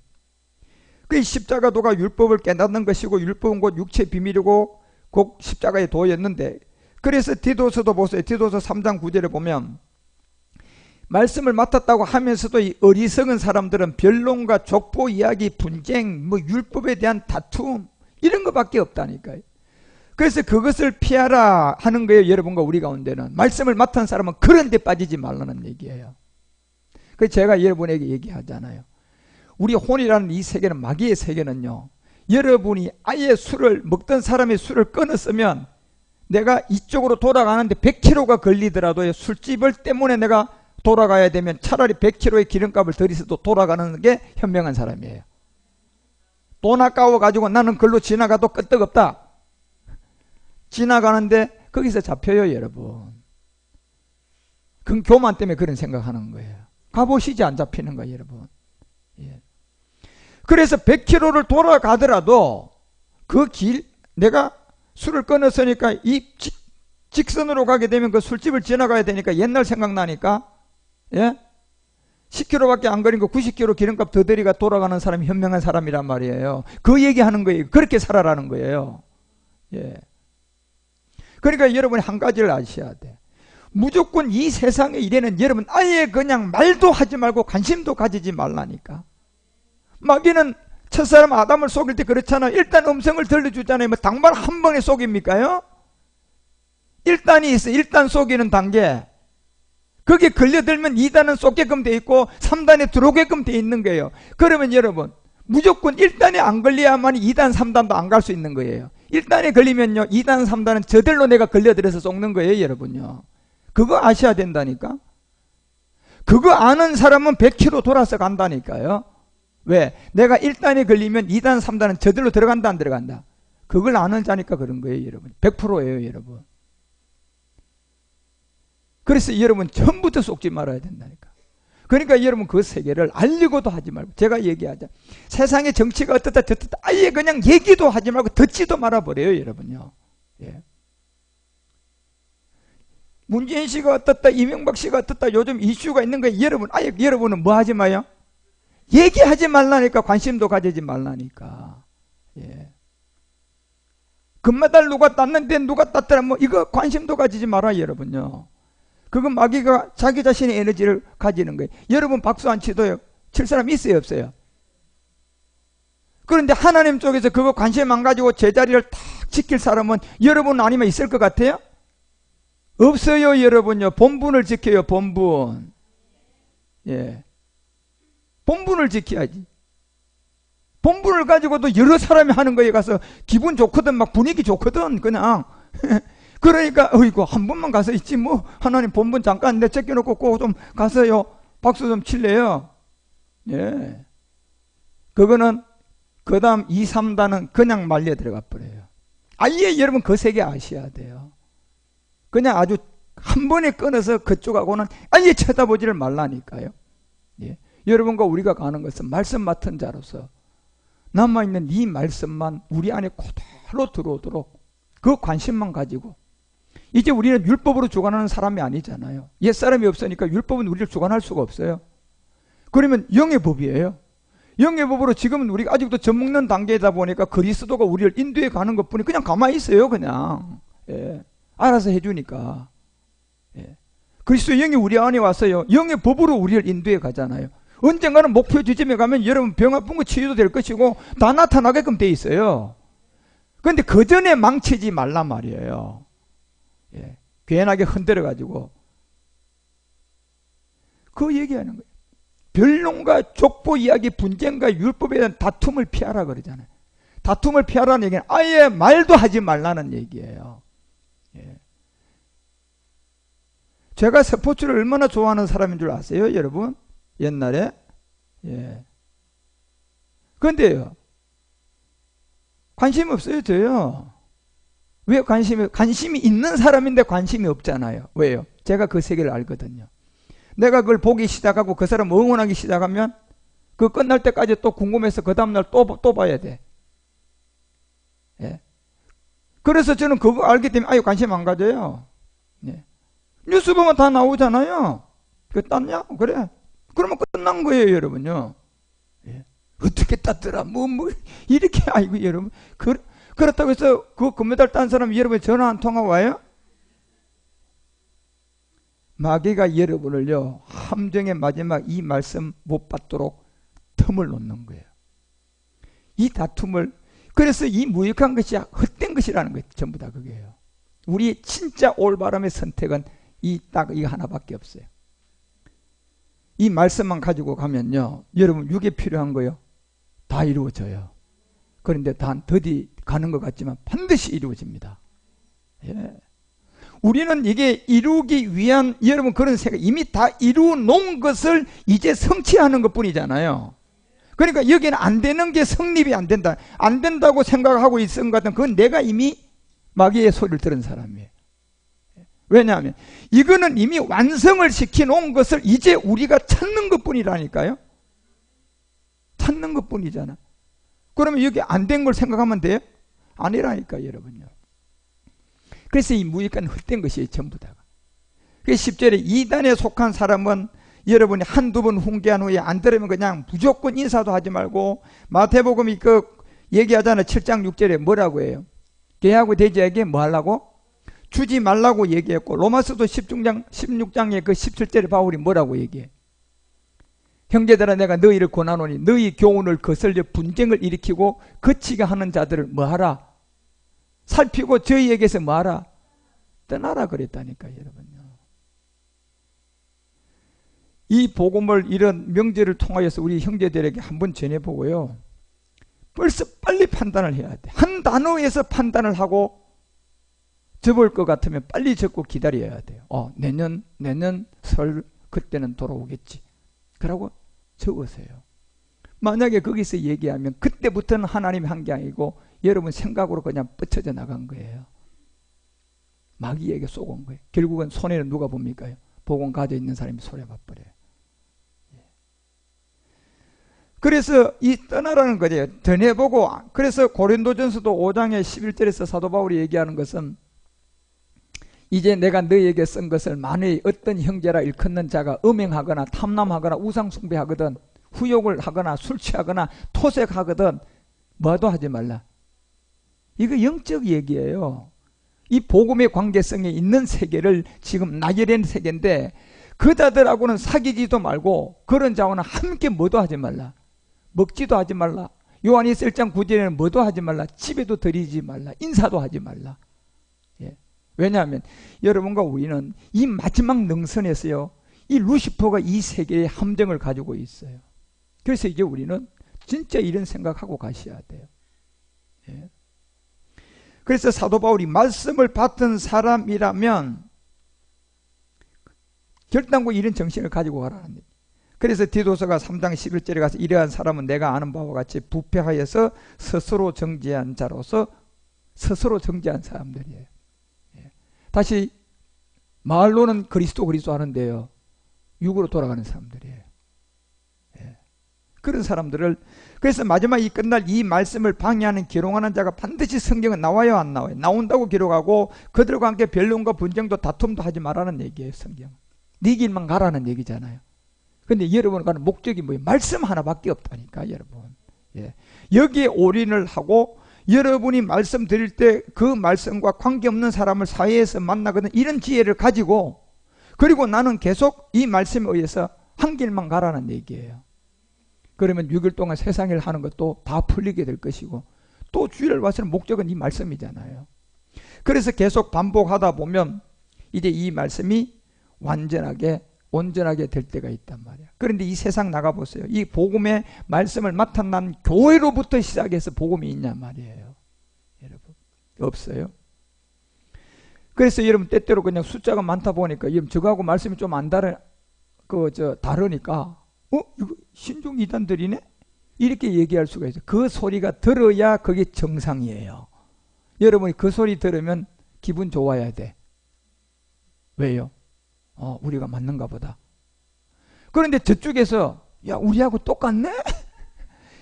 그 십자가도가 율법을 깨닫는 것이고 율법은 곧 육체의 비밀이고 곧 십자가에 도였는데, 그래서 디도서도 보세요. 디도서 3장 9절에 보면 말씀을 맡았다고 하면서도 이 어리석은 사람들은 변론과 족보 이야기, 분쟁, 뭐 율법에 대한 다툼 이런 것밖에 없다니까요. 그래서 그것을 피하라 하는 거예요, 여러분과 우리 가운데는. 말씀을 맡은 사람은 그런 데 빠지지 말라는 얘기예요. 그래서 제가 여러분에게 얘기하잖아요. 우리 혼이라는 이 세계는, 마귀의 세계는요, 여러분이 아예 술을 먹던 사람이 술을 끊었으면 내가 이쪽으로 돌아가는데 100km가 걸리더라도 술집을 때문에 내가 돌아가야 되면 차라리 100km의 기름값을 들이서도 돌아가는 게 현명한 사람이에요. 돈 아까워 가지고 나는 글로 지나가도 끄떡없다. 지나가는데 거기서 잡혀요, 여러분. 그건 교만 때문에 그런 생각하는 거예요. 가보시지 안 잡히는 거예요, 여러분. 예. 그래서 100km를 돌아가더라도 그 길, 내가 술을 끊었으니까 이 직선으로 가게 되면 그 술집을 지나가야 되니까 옛날 생각나니까, 예? 10km밖에 안 걸린 거 90km 기름값 더 들이가 돌아가는 사람이 현명한 사람이란 말이에요. 그 얘기하는 거예요. 그렇게 살아라는 거예요. 예. 그러니까 여러분이 한 가지를 아셔야 돼. 무조건 이 세상의 일에는 여러분 아예 그냥 말도 하지 말고 관심도 가지지 말라니까. 마귀는 첫사람 아담을 속일 때 그렇잖아요. 일단 음성을 들려주잖아요. 뭐 당말 한 번에 속입니까요? 1단이 있어. 1단 속이는 단계. 거기에 걸려들면 2단은 쏟게끔 돼 있고 3단에 들어오게끔 돼 있는 거예요. 그러면 여러분 무조건 1단에 안 걸려야만 2단, 3단도 안 갈 수 있는 거예요. 1단에 걸리면요 2단, 3단은 저절로 내가 걸려들어서 속는 거예요. 여러분요. 그거 아셔야 된다니까. 그거 아는 사람은 100km 돌아서 간다니까요. 왜? 내가 1단에 걸리면 2단, 3단은 저절로 들어간다 안 들어간다. 그걸 아는 자니까 그런 거예요. 여러분 100%예요. 여러분. 그래서 여러분 처음부터 속지 말아야 된다니까. 그러니까 여러분 그 세계를 알리고도 하지 말고, 제가 얘기하자, 세상의 정치가 어떻다 저떻다 아예 그냥 얘기도 하지 말고 듣지도 말아버려요. 여러분요. 예. 문재인 씨가 어떻다 이명박 씨가 어떻다 요즘 이슈가 있는 거예요. 여러분 아예 여러분은 뭐 하지 마요? 얘기하지 말라니까. 관심도 가지지 말라니까. 예. 금메달 누가 땄는데 누가 땄더라 뭐 이거 관심도 가지지 마라. 여러분요. 그건 마귀가 자기 자신의 에너지를 가지는 거예요. 여러분 박수 안 치도요. 칠 사람 있어요 없어요? 그런데 하나님 쪽에서 그거 관심 안 가지고 제자리를 탁 지킬 사람은 여러분 아니면 있을 것 같아요? 없어요. 여러분요. 본분을 지켜요. 본분. 예. 본분을 지켜야지. 본분을 가지고도 여러 사람이 하는 거에 가서 기분 좋거든. 막 분위기 좋거든. 그냥. 그러니까 어이구 한 번만 가서 있지 뭐 하나님 본분 잠깐 내 제껴놓고 꼭 좀 가서요 박수 좀 칠래요. 예. 그거는 그 다음 2, 3단은 그냥 말려 들어가 버려요. 아예 여러분 그 세계 아셔야 돼요. 그냥 아주 한 번에 끊어서 그쪽하고는 아예 쳐다보지를 말라니까요. 예. 여러분과 우리가 가는 것은 말씀 맡은 자로서 남아있는 이 말씀만 우리 안에 그대로 들어오도록 그 관심만 가지고, 이제 우리는 율법으로 주관하는 사람이 아니잖아요. 옛사람이 없으니까 율법은 우리를 주관할 수가 없어요. 그러면 영의 법이에요. 영의 법으로 지금은 우리가 아직도 젖먹는 단계이다 보니까 그리스도가 우리를 인도해 가는 것뿐이 그냥 가만히 있어요. 그냥. 예. 알아서 해주니까. 예. 그리스도 영이 우리 안에 왔어요. 영의 법으로 우리를 인도해 가잖아요. 언젠가는 목표 지점에 가면 여러분 병 아픈 거 치유도 될 것이고 다 나타나게끔 돼 있어요. 그런데 그 전에 망치지 말란 말이에요. 예. 괜하게 흔들어가지고 그 얘기하는 거예요. 변론과 족보 이야기, 분쟁과 율법에 대한 다툼을 피하라 그러잖아요. 다툼을 피하라는 얘기는 아예 말도 하지 말라는 얘기예요. 예. 제가 스포츠를 얼마나 좋아하는 사람인 줄 아세요, 여러분? 옛날에. 예. 그런데요, 관심이 없어요, 저요. 왜 관심이 있는 사람인데 관심이 없잖아요. 왜요? 제가 그 세계를 알거든요. 내가 그걸 보기 시작하고 그 사람 응원하기 시작하면 그 끝날 때까지 또 궁금해서 그 다음날 또 봐야 돼. 예. 그래서 저는 그거 알기 때문에 아예 관심 안 가져요. 예. 뉴스 보면 다 나오잖아요. 그 땄냐? 그래. 그러면 끝난 거예요, 여러분요. 예. 어떻게 땄더라? 이렇게, 아이고, 여러분. 그렇다고 해서 그 금메달 딴 사람이 여러분 전화 한 통화 와요? 마귀가 여러분을요, 함정의 마지막 이 말씀 못 받도록 틈을 놓는 거예요. 이 다툼을, 그래서 이 무익한 것이 헛된 것이라는 거예요. 전부 다 그게요. 우리의 진짜 올바름의 선택은 이거 하나밖에 없어요. 이 말씀만 가지고 가면요, 여러분 육에 필요한 거요 다 이루어져요. 그런데 더디 가는 것 같지만 반드시 이루어집니다. 예. 우리는 이게 이루기 위한 여러분 그런 생각, 이미 다 이루어 놓은 것을 이제 성취하는 것 뿐이잖아요. 그러니까 여기는 안 되는 게 성립이 안 된다, 안 된다고 생각하고 있은 것 같은, 그건 내가 이미 마귀의 소리를 들은 사람이에요. 왜냐하면 이거는 이미 완성을 시켜놓은 것을 이제 우리가 찾는 것 뿐이라니까요. 찾는 것 뿐이잖아. 그러면 여기 안 된 걸 생각하면 돼요? 아니라니까, 여러분요. 그래서 이 무익한 헛된 것이 전부 다가. 그래서 10절에 이단에 속한 사람은 여러분이 한두 번 훈계한 후에 안 들으면 그냥 무조건 인사도 하지 말고, 마태복음이 그 얘기하잖아요. 7장 6절에 뭐라고 해요? 개하고 돼지에게 뭐 하려고? 주지 말라고 얘기했고, 로마서도 16장에 그 17절에 바울이 뭐라고 얘기해? 형제들아 내가 너희를 권하노니 너희 교훈을 거슬려 분쟁을 일으키고 거치게 하는 자들을 뭐하라? 살피고 저희에게서 뭐하라? 떠나라 그랬다니까 여러분요. 이 복음을 이런 명제를 통하여서 우리 형제들에게 한번 전해보고요, 벌써 빨리 판단을 해야 돼. 한 단어에서 판단을 하고 접을 것 같으면 빨리 접고 기다려야 돼요. 내년 설 그때는 돌아오겠지. 그러고 적으세요. 만약에 거기서 얘기하면 그때부터는 하나님이 한 게 아니고 여러분 생각으로 그냥 뻗쳐져 나간 거예요. 마귀에게 쏘은 거예요. 결국은 손해는 누가 봅니까? 복음 가져 있는 사람이 손해 봐버려요. 그래서 이 떠나라는 거죠. 전해보고. 그래서 고린도전서도 5장의 11절에서 사도 바울이 얘기하는 것은, 이제 내가 너희에게 쓴 것을 만일 어떤 형제라 일컫는 자가 음행하거나 탐남하거나 우상숭배하거든 후욕을 하거나 술 취하거나 토색하거든 뭐도 하지 말라. 이거 영적 얘기예요. 이 복음의 관계성에 있는 세계를 지금 나열한 세계인데, 그 자들하고는 사귀지도 말고 그런 자와는 함께 뭐도 하지 말라. 먹지도 하지 말라. 요한일서 1장 9절에는 뭐도 하지 말라. 집에도 들이지 말라. 인사도 하지 말라. 왜냐하면 여러분과 우리는 이 마지막 능선에서요, 이 루시퍼가 이 세계의 함정을 가지고 있어요. 그래서 이제 우리는 진짜 이런 생각하고 가셔야 돼요. 그래서 사도 바울이 말씀을 받은 사람이라면 결단코 이런 정신을 가지고 가라는 얘기예요. 그래서 디도서가 3장 11절에 가서 이러한 사람은 내가 아는 바와 같이 부패하여서 스스로 정죄한 자로서, 스스로 정죄한 사람들이에요. 다시 말로는 그리스도 하는데요, 육으로 돌아가는 사람들이에요. 그런 사람들을, 그래서 마지막 이 끝날 이 말씀을 방해하는 기롱하는 자가 반드시 성경은 나와요 안 나와요? 나온다고 기록하고 그들과 함께 변론과 분쟁도 다툼도 하지 말라는 얘기예요. 성경은 네 길만 가라는 얘기잖아요. 근데 여러분 가는 목적이 뭐예요? 말씀 하나밖에 없다니까 여러분. 여기에 올인을 하고 여러분이 말씀 드릴 때 그 말씀과 관계없는 사람을 사회에서 만나거든 이런 지혜를 가지고, 그리고 나는 계속 이 말씀에 의해서 한 길만 가라는 얘기예요. 그러면 6일 동안 세상 일 하는 것도 다 풀리게 될 것이고, 또 주일을 와서는 목적은 이 말씀이잖아요. 그래서 계속 반복하다 보면 이제 이 말씀이 완전하게 온전하게 될 때가 있단 말이야. 그런데 이 세상 나가보세요. 이 복음의 말씀을 맡아난 교회로부터 시작해서 복음이 있냔 말이에요. 여러분 없어요. 그래서 여러분 때때로 그냥 숫자가 많다 보니까 여러분 저거하고 말씀이 좀 안 다르니까 이거 신종 이단들이네? 이렇게 얘기할 수가 있어요. 그 소리가 들어야 그게 정상이에요. 여러분이 그 소리 들으면 기분 좋아야 돼. 왜요? 우리가 맞는가 보다. 그런데 저쪽에서 야 우리하고 똑같네?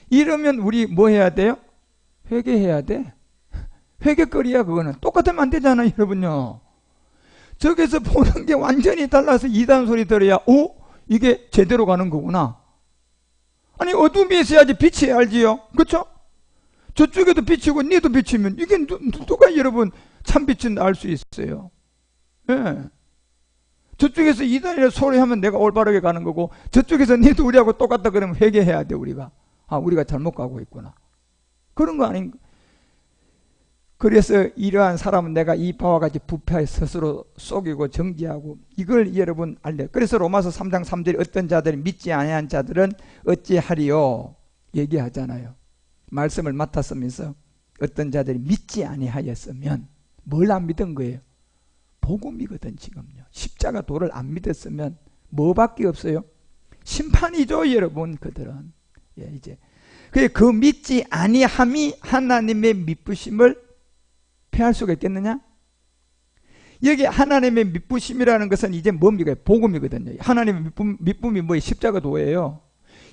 이러면 우리 뭐 해야 돼요? 회개해야 돼. 회개거리야. 그거는 똑같으면 안 되잖아요 여러분요. 저기서 보는 게 완전히 달라서 이단 소리 들어야 이게 제대로 가는 거구나. 아니 어둠이 있어야지 빛이 알지요. 그렇죠? 저쪽에도 빛이고 니도 빛이면 이게 누가 여러분 참 빛은 알 수 있어요. 예. 저쪽에서 이단이라 소리하면 내가 올바르게 가는 거고, 저쪽에서 니도 우리하고 똑같다 그러면 회개해야 돼. 우리가 우리가 잘못 가고 있구나. 그런 거 아닌가? 그래서 이러한 사람은 내가 이 바와 같이 부패하여 스스로 속이고 정죄하고, 이걸 여러분 알려. 그래서 로마서 3장 3절에 어떤 자들이 믿지 아니한 자들은 어찌하리요 얘기하잖아요. 말씀을 맡았으면서 어떤 자들이 믿지 아니하였으면 뭘 안 믿은 거예요? 복음이거든. 지금요 십자가 도를 안 믿었으면 뭐밖에 없어요? 심판이죠 여러분. 그들은 이제 그 믿지 아니함이 하나님의 미쁘심을 패할 수가 있겠느냐? 여기 하나님의 미쁘심이라는 것은 이제 뭡니까? 복음이거든요. 하나님의 미쁨이 뭐예요? 십자가 도예요.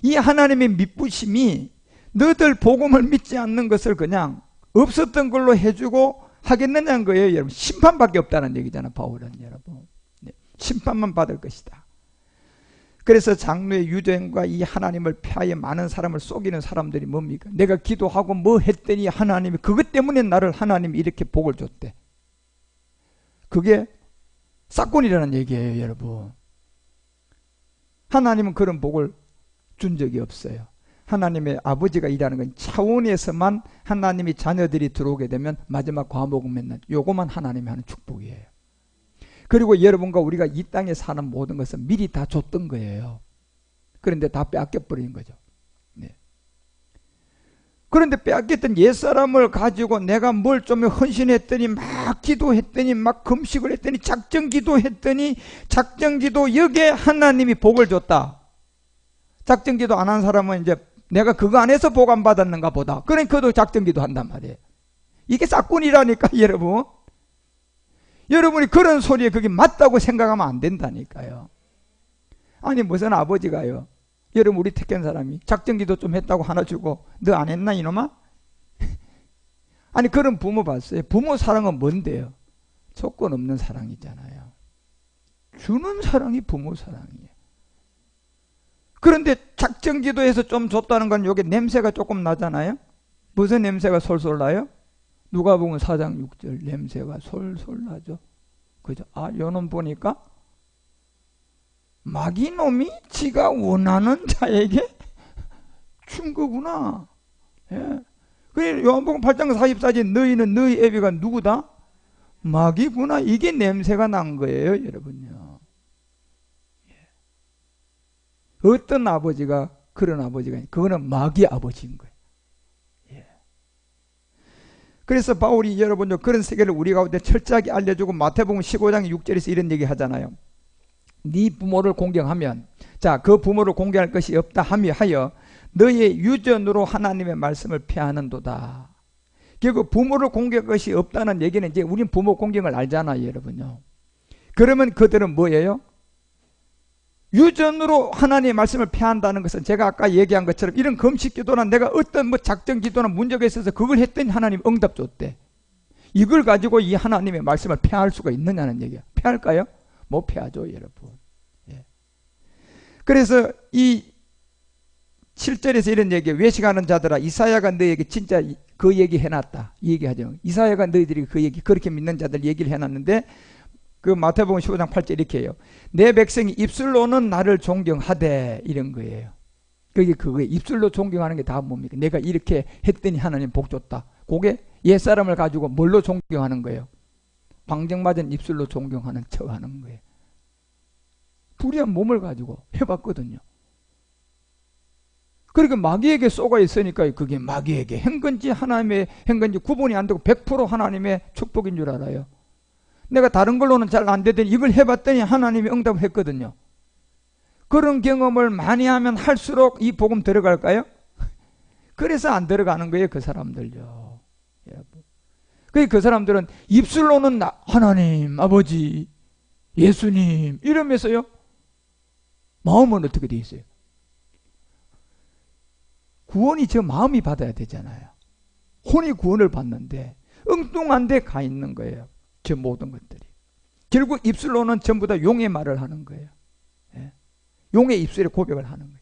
이 하나님의 미쁘심이 너들 복음을 믿지 않는 것을 그냥 없었던 걸로 해주고 하겠느냐는 거예요. 여러분 심판밖에 없다는 얘기잖아 바울은. 여러분 심판만 받을 것이다. 그래서 장로의 유대인과 이 하나님을 폐하여 많은 사람을 속이는 사람들이 뭡니까? 내가 기도하고 뭐 했더니 하나님이 그것 때문에 나를 하나님이 이렇게 복을 줬대. 그게 싹군이라는 얘기예요, 여러분. 하나님은 그런 복을 준 적이 없어요. 하나님의 아버지가 일하는 건 차원에서만 하나님이 자녀들이 들어오게 되면 마지막 과목은 맨날 요거만 하나님이 하는 축복이에요. 그리고 여러분과 우리가 이 땅에 사는 모든 것은 미리 다 줬던 거예요. 그런데 다 빼앗겨버린 거죠. 네. 그런데 빼앗겼던 옛사람을 가지고 내가 뭘 좀 헌신했더니 막 기도했더니 막 금식을 했더니 작정기도 했더니 작정기도 여기에 하나님이 복을 줬다. 작정기도 안 한 사람은 이제 내가 그거 안 해서 복 안 받았는가 보다. 그러니까 그도 작정기도 한단 말이에요. 이게 싹군이라니까 여러분. 여러분이 그런 소리에 그게 맞다고 생각하면 안 된다니까요. 아니 무슨 아버지가요, 여러분 우리 택한 사람이 작정기도 좀 했다고 하나 주고 너 안 했나 이놈아? 아니 그런 부모 봤어요? 부모 사랑은 뭔데요? 조건 없는 사랑이잖아요. 주는 사랑이 부모 사랑이에요. 그런데 작정기도해서 좀 줬다는 건 여기 냄새가 조금 나잖아요. 무슨 냄새가 솔솔 나요? 누가복음 4장 6절 냄새가 솔솔 나죠. 그죠? 아, 요놈 보니까 마귀놈이 지가 원하는 자에게 준 거구나. 예. 그래 요한복음 8장 44절 너희는 너희 애비가 누구다? 마귀구나. 이게 냄새가 난 거예요, 여러분요. 예. 어떤 아버지가 그런 아버지가 그거는 마귀 아버지인 거예요. 그래서 바울이 여러분요 그런 세계를 우리 가운데 철저하게 알려주고 마태복음 15장 6절에서 이런 얘기 하잖아요. 네 부모를 공경하면 자 그 부모를 공경할 것이 없다 하여 너의 유전으로 하나님의 말씀을 폐하는도다. 결국 부모를 공경할 것이 없다는 얘기는 이제 우린 부모 공경을 알잖아요, 여러분요. 그러면 그들은 뭐예요? 유전으로 하나님의 말씀을 폐한다는 것은 제가 아까 얘기한 것처럼 이런 금식 기도나 내가 어떤 뭐 작정 기도나 문제가 있어서 그걸 했더니 하나님 응답 줬대. 이걸 가지고 이 하나님의 말씀을 폐할 수가 있느냐는 얘기야. 폐할까요? 못 폐하죠, 여러분. 예. 그래서 이 7절에서 이런 얘기예요. 외식하는 자들아 이사야가 너에게 진짜 그 얘기 해놨다. 이 얘기하죠. 이사야가 너희들이 그 얘기 그렇게 믿는 자들 얘기를 해놨는데 그 마태복음 15장 8절 이렇게 해요. 내 백성이 입술로는 나를 존경하되 이런 거예요. 그게 그거예요. 입술로 존경하는 게 다 뭡니까? 내가 이렇게 했더니 하나님 복 줬다. 그게 옛사람을 가지고 뭘로 존경하는 거예요? 방정맞은 입술로 존경하는 척 하는 거예요. 불의한 몸을 가지고 해봤거든요. 그러니까 마귀에게 쏘가 있으니까 그게 마귀에게 한 건지 하나님의 한 건지 구분이 안 되고 100% 하나님의 축복인 줄 알아요. 내가 다른 걸로는 잘 안 되더니 이걸 해봤더니 하나님이 응답을 했거든요. 그런 경험을 많이 하면 할수록 이 복음 들어갈까요? 그래서 안 들어가는 거예요, 그 사람들요. 그 사람들은 입술로는 하나님, 아버지, 예수님 이러면서요. 마음은 어떻게 돼 있어요? 구원이 저 마음이 받아야 되잖아요. 혼이 구원을 받는데 엉뚱한 데 가 있는 거예요. 저 모든 것들이. 결국 입술로는 전부 다 용의 말을 하는 거예요. 예. 용의 입술에 고백을 하는 거예요.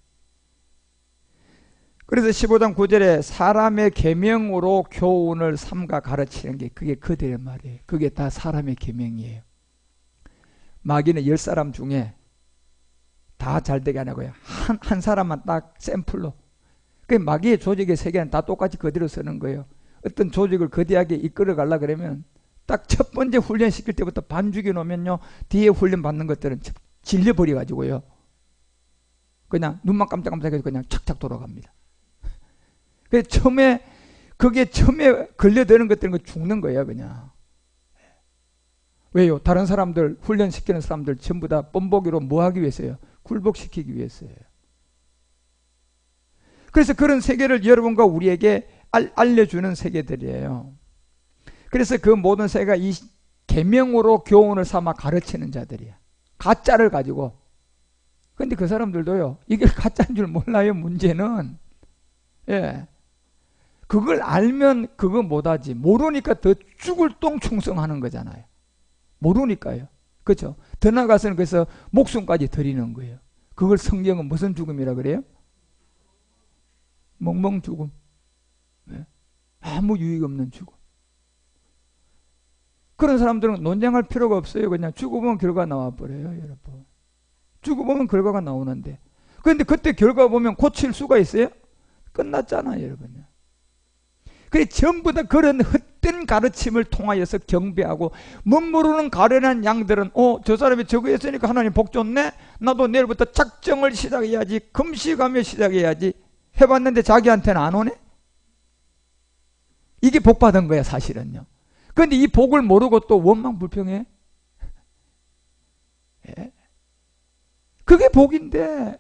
그래서 15장 9절에 사람의 계명으로 교훈을 삼가 가르치는 게 그게 그들의 말이에요. 그게 다 사람의 계명이에요. 마귀는 10사람 중에 다 잘되게 안 하고요. 한 사람만 딱 샘플로. 그 마귀의 조직의 세계는 다 똑같이 그대로 쓰는 거예요. 어떤 조직을 거대하게 이끌어 가려고 그러면 딱 첫 번째 훈련 시킬 때부터 반 죽여 놓으면요. 뒤에 훈련 받는 것들은 질려버려 가지고요. 그냥 눈만 깜짝깜짝해서 그냥 착착 돌아갑니다. 그래서 처음에 걸려드는 것들은 죽는 거예요, 그냥. 왜요? 다른 사람들, 훈련시키는 사람들 전부 다 뻔보기로 뭐 하기 위해서요? 굴복시키기 위해서요. 그래서 그런 세계를 여러분과 우리에게 알려주는 세계들이에요. 그래서 그 모든 세계가 이 계명으로 교훈을 삼아 가르치는 자들이야. 가짜를 가지고. 근데 그 사람들도요, 이게 가짜인 줄 몰라요, 문제는. 예. 그걸 알면 그거 못하지. 모르니까 더 죽을 똥 충성하는 거잖아요. 모르니까요. 그렇죠? 더 나가서는 그래서 목숨까지 드리는 거예요. 그걸 성경은 무슨 죽음이라 그래요? 멍멍 죽음. 네. 아무 유익 없는 죽음. 그런 사람들은 논쟁할 필요가 없어요. 그냥 죽어보면 결과 나와버려요, 여러분. 죽어보면 결과가 나오는데. 그런데 그때 결과 보면 고칠 수가 있어요? 끝났잖아요, 여러분. 그래, 전부 다 그런 헛된 가르침을 통하여서 경배하고, 멋모르는 가련한 양들은, 저 사람이 저거 했으니까 하나님 복 줬네? 나도 내일부터 작정을 시작해야지, 금식하며 시작해야지. 해봤는데 자기한테는 안 오네? 이게 복 받은 거야, 사실은요. 그런데 이 복을 모르고 또 원망불평해? 예. 그게 복인데.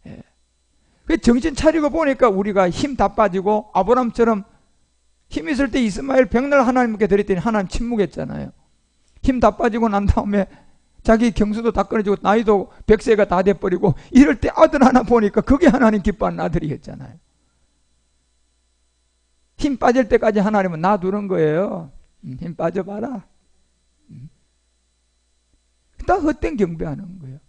예. 정신 차리고 보니까 우리가 힘 다 빠지고 아브라함처럼 힘 있을 때 이스마엘 백날 하나님께 드렸더니 하나님 침묵했잖아요. 힘 다 빠지고 난 다음에 자기 경수도 다 끊어지고 나이도 100세가 다 돼버리고 이럴 때 아들 하나 보니까 그게 하나님 기뻐하는 아들이었잖아요. 힘 빠질 때까지 하나님은 놔두는 거예요. 힘 빠져봐라. 다 헛된 경배하는 거예요.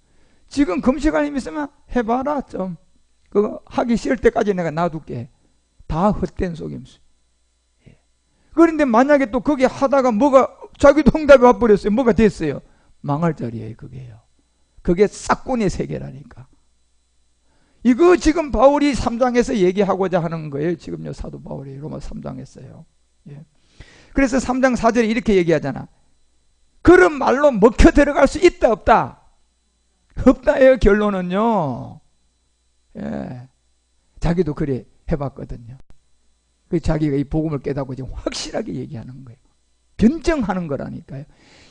지금 금식할 힘 있으면 해봐라 좀. 그거 하기 싫을 때까지 내가 놔둘게. 다 헛된 속임수. 그런데 만약에 또 거기 하다가 뭐가 자기도 응답이 와버렸어요. 뭐가 됐어요? 망할 자리예요. 그게요. 그게 싹군의 세계라니까. 이거 지금 바울이 3장에서 얘기하고자 하는 거예요. 지금요 사도 바울이 로마 3장에서요. 예. 그래서 3장 4절에 이렇게 얘기하잖아. 그런 말로 먹혀 들어갈 수 있다 없다? 없다예요. 결론은요. 예. 자기도 그래 해봤거든요. 그 자기가 이 복음을 깨닫고 지금 확실하게 얘기하는 거예요. 변증하는 거라니까요.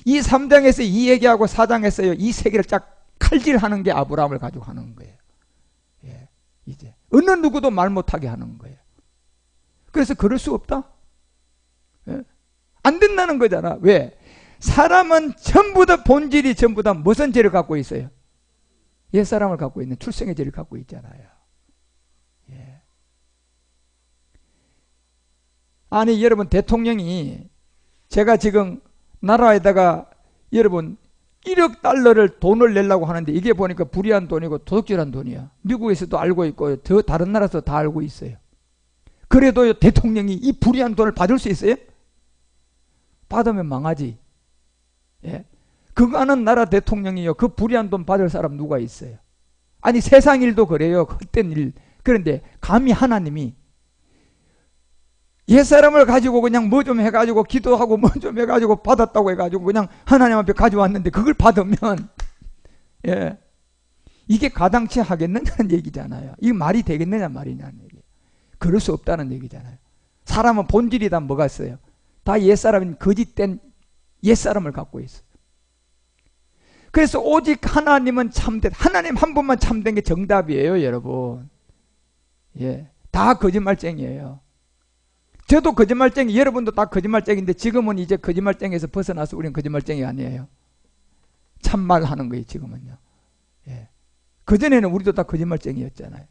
이 3장에서 이 얘기하고 4장에서요 이 세계를 쫙 칼질하는 게 아브라함을 가지고 하는 거예요. 예. 이제 어느 누구도 말 못하게 하는 거예요. 그래서 그럴 수 없다? 예. 안 된다는 거잖아. 왜? 사람은 전부 다 본질이 전부 다 무슨 죄를 갖고 있어요? 옛사람을 갖고 있는 출생의 죄를 갖고 있잖아요. 예. 아니 여러분 대통령이 제가 지금 나라에다가 여러분 1억 달러를 돈을 내려고 하는데 이게 보니까 불의한 돈이고 도둑질한 돈이야. 미국에서도 알고 있고 저 다른 나라에서 다 알고 있어요. 그래도 대통령이 이 불의한 돈을 받을 수 있어요? 받으면 망하지. 예. 그거 하는 나라 대통령이요. 그 불의한 돈 받을 사람 누가 있어요? 아니 세상 일도 그래요. 헛된 일. 그런데 감히 하나님이 옛사람을 가지고 그냥 뭐 좀 해가지고 기도하고 뭐 좀 해가지고 받았다고 해가지고 그냥 하나님 앞에 가져왔는데 그걸 받으면 예. 이게 가당치 하겠느냐는 얘기잖아요. 이게 말이 되겠느냐 말이냐는 얘기예요. 그럴 수 없다는 얘기잖아요. 사람은 본질이 다 뭐가 있어요? 다 옛사람인 거짓된 옛사람을 갖고 있어요. 그래서 오직 하나님은 참된, 하나님 한 분만 참된 게 정답이에요, 여러분. 예. 다 거짓말쟁이에요. 저도 거짓말쟁이, 여러분도 다 거짓말쟁이인데 지금은 이제 거짓말쟁이에서 벗어나서 우리는 거짓말쟁이 아니에요. 참말하는 거예요, 지금은요. 예. 그전에는 우리도 다 거짓말쟁이였잖아요.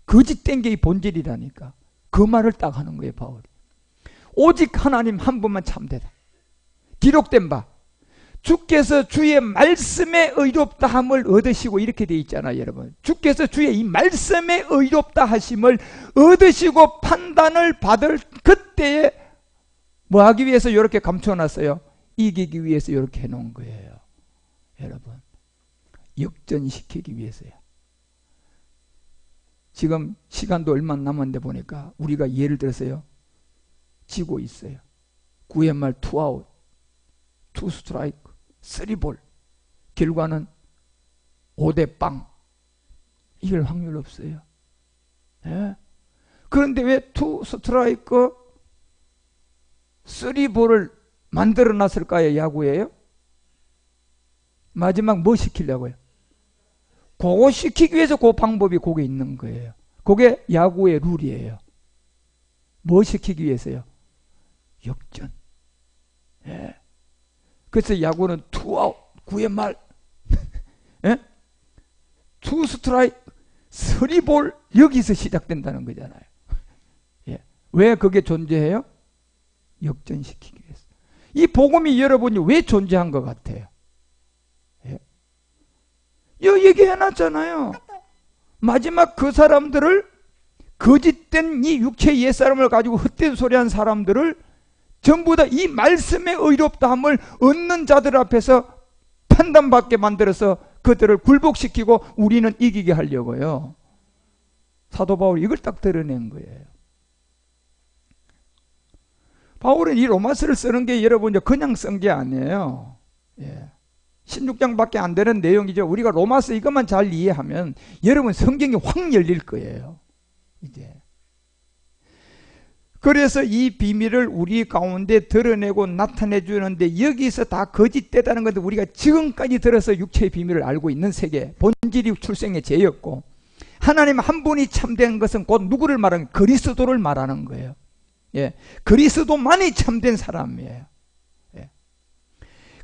거짓된 게 이 본질이라니까. 그 말을 딱 하는 거예요, 바울이. 오직 하나님 한 분만 참되다. 기록된 바 주께서 주의 말씀에 의롭다 함을 얻으시고 이렇게 돼 있잖아요, 여러분. 주께서 주의 이 말씀에 의롭다 하심을 얻으시고 판단을 받을 그때에 뭐 하기 위해서 이렇게 감춰놨어요? 이기기 위해서 이렇게 해놓은 거예요, 여러분. 역전시키기 위해서요. 지금 시간도 얼마 남았는데 보니까 우리가 예를 들어서요 지고 있어요. 9회 말 2아웃 2 스트라이크 3볼 결과는 5대 빵. 이길 확률 없어요. 예? 그런데 왜 2 스트라이크 3볼을 만들어 놨을까요? 야구예요? 마지막 뭐 시키려고요? 그거 시키기 위해서 그 방법이 거기에 있는 거예요. 그게 야구의 룰이에요. 뭐 시키기 위해서요? 역전. 예. 그래서 야구는 2아웃 9회 말 예? 2 스트라이크 3볼 여기서 시작된다는 거잖아요. 예. 왜 그게 존재해요? 역전시키기 위해서. 이 복음이 여러분이 왜 존재한 것 같아요? 예. 이 얘기해놨잖아요. 마지막 그 사람들을, 거짓된 이 육체의 옛사람을 가지고 헛된 소리한 사람들을 전부 다 이 말씀의 의롭다함을 얻는 자들 앞에서 판단받게 만들어서 그들을 굴복시키고 우리는 이기게 하려고요. 사도 바울이 이걸 딱 드러낸 거예요. 바울은 이 로마서를 쓰는 게 여러분 그냥 쓴 게 아니에요. 16장밖에 안 되는 내용이죠. 우리가 로마서 이것만 잘 이해하면 여러분 성경이 확 열릴 거예요. 이제. 그래서 이 비밀을 우리 가운데 드러내고 나타내 주는데, 여기서 다 거짓되다는 것도 우리가 지금까지 들어서 육체의 비밀을 알고 있는 세계, 본질이 출생의 죄였고, 하나님 한 분이 참된 것은 곧 누구를 말하는, 그리스도를 말하는 거예요. 그리스도만이 참된 사람이에요.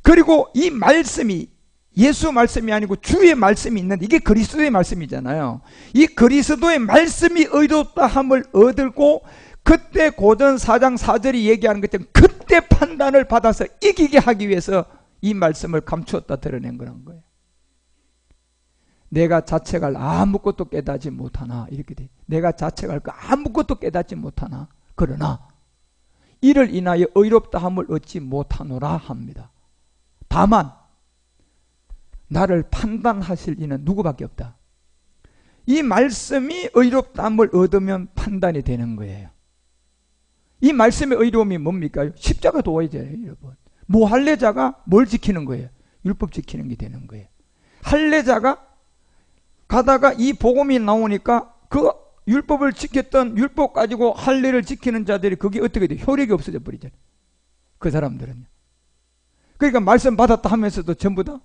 그리고 이 말씀이 예수 말씀이 아니고 주의 말씀이 있는데, 이게 그리스도의 말씀이잖아요. 이 그리스도의 말씀이 의롭다함을 얻고, 그때 고전 4장 4절이 얘기하는 것처럼 그때 판단을 받아서 이기게 하기 위해서 이 말씀을 감추었다 드러낸 거란 거예요. 내가 자책할 아무것도 깨닫지 못하나, 이렇게 돼. 내가 자책할 거 아무것도 깨닫지 못하나, 그러나 이를 인하여 의롭다함을 얻지 못하노라 합니다. 다만 나를 판단하실 이는 누구밖에 없다. 이 말씀이 의롭다함을 얻으면 판단이 되는 거예요. 이 말씀의 의로움이 뭡니까? 십자가 도와야죠, 여러분. 무할례자가 뭘 지키는 거예요? 율법 지키는 게 되는 거예요. 할례자가 가다가 이 복음이 나오니까 그 율법을 지켰던, 율법 가지고 할례를 지키는 자들이 그게 어떻게 돼요? 효력이 없어져 버리잖아요. 그 사람들은요. 그러니까 말씀 받았다 하면서도 전부 다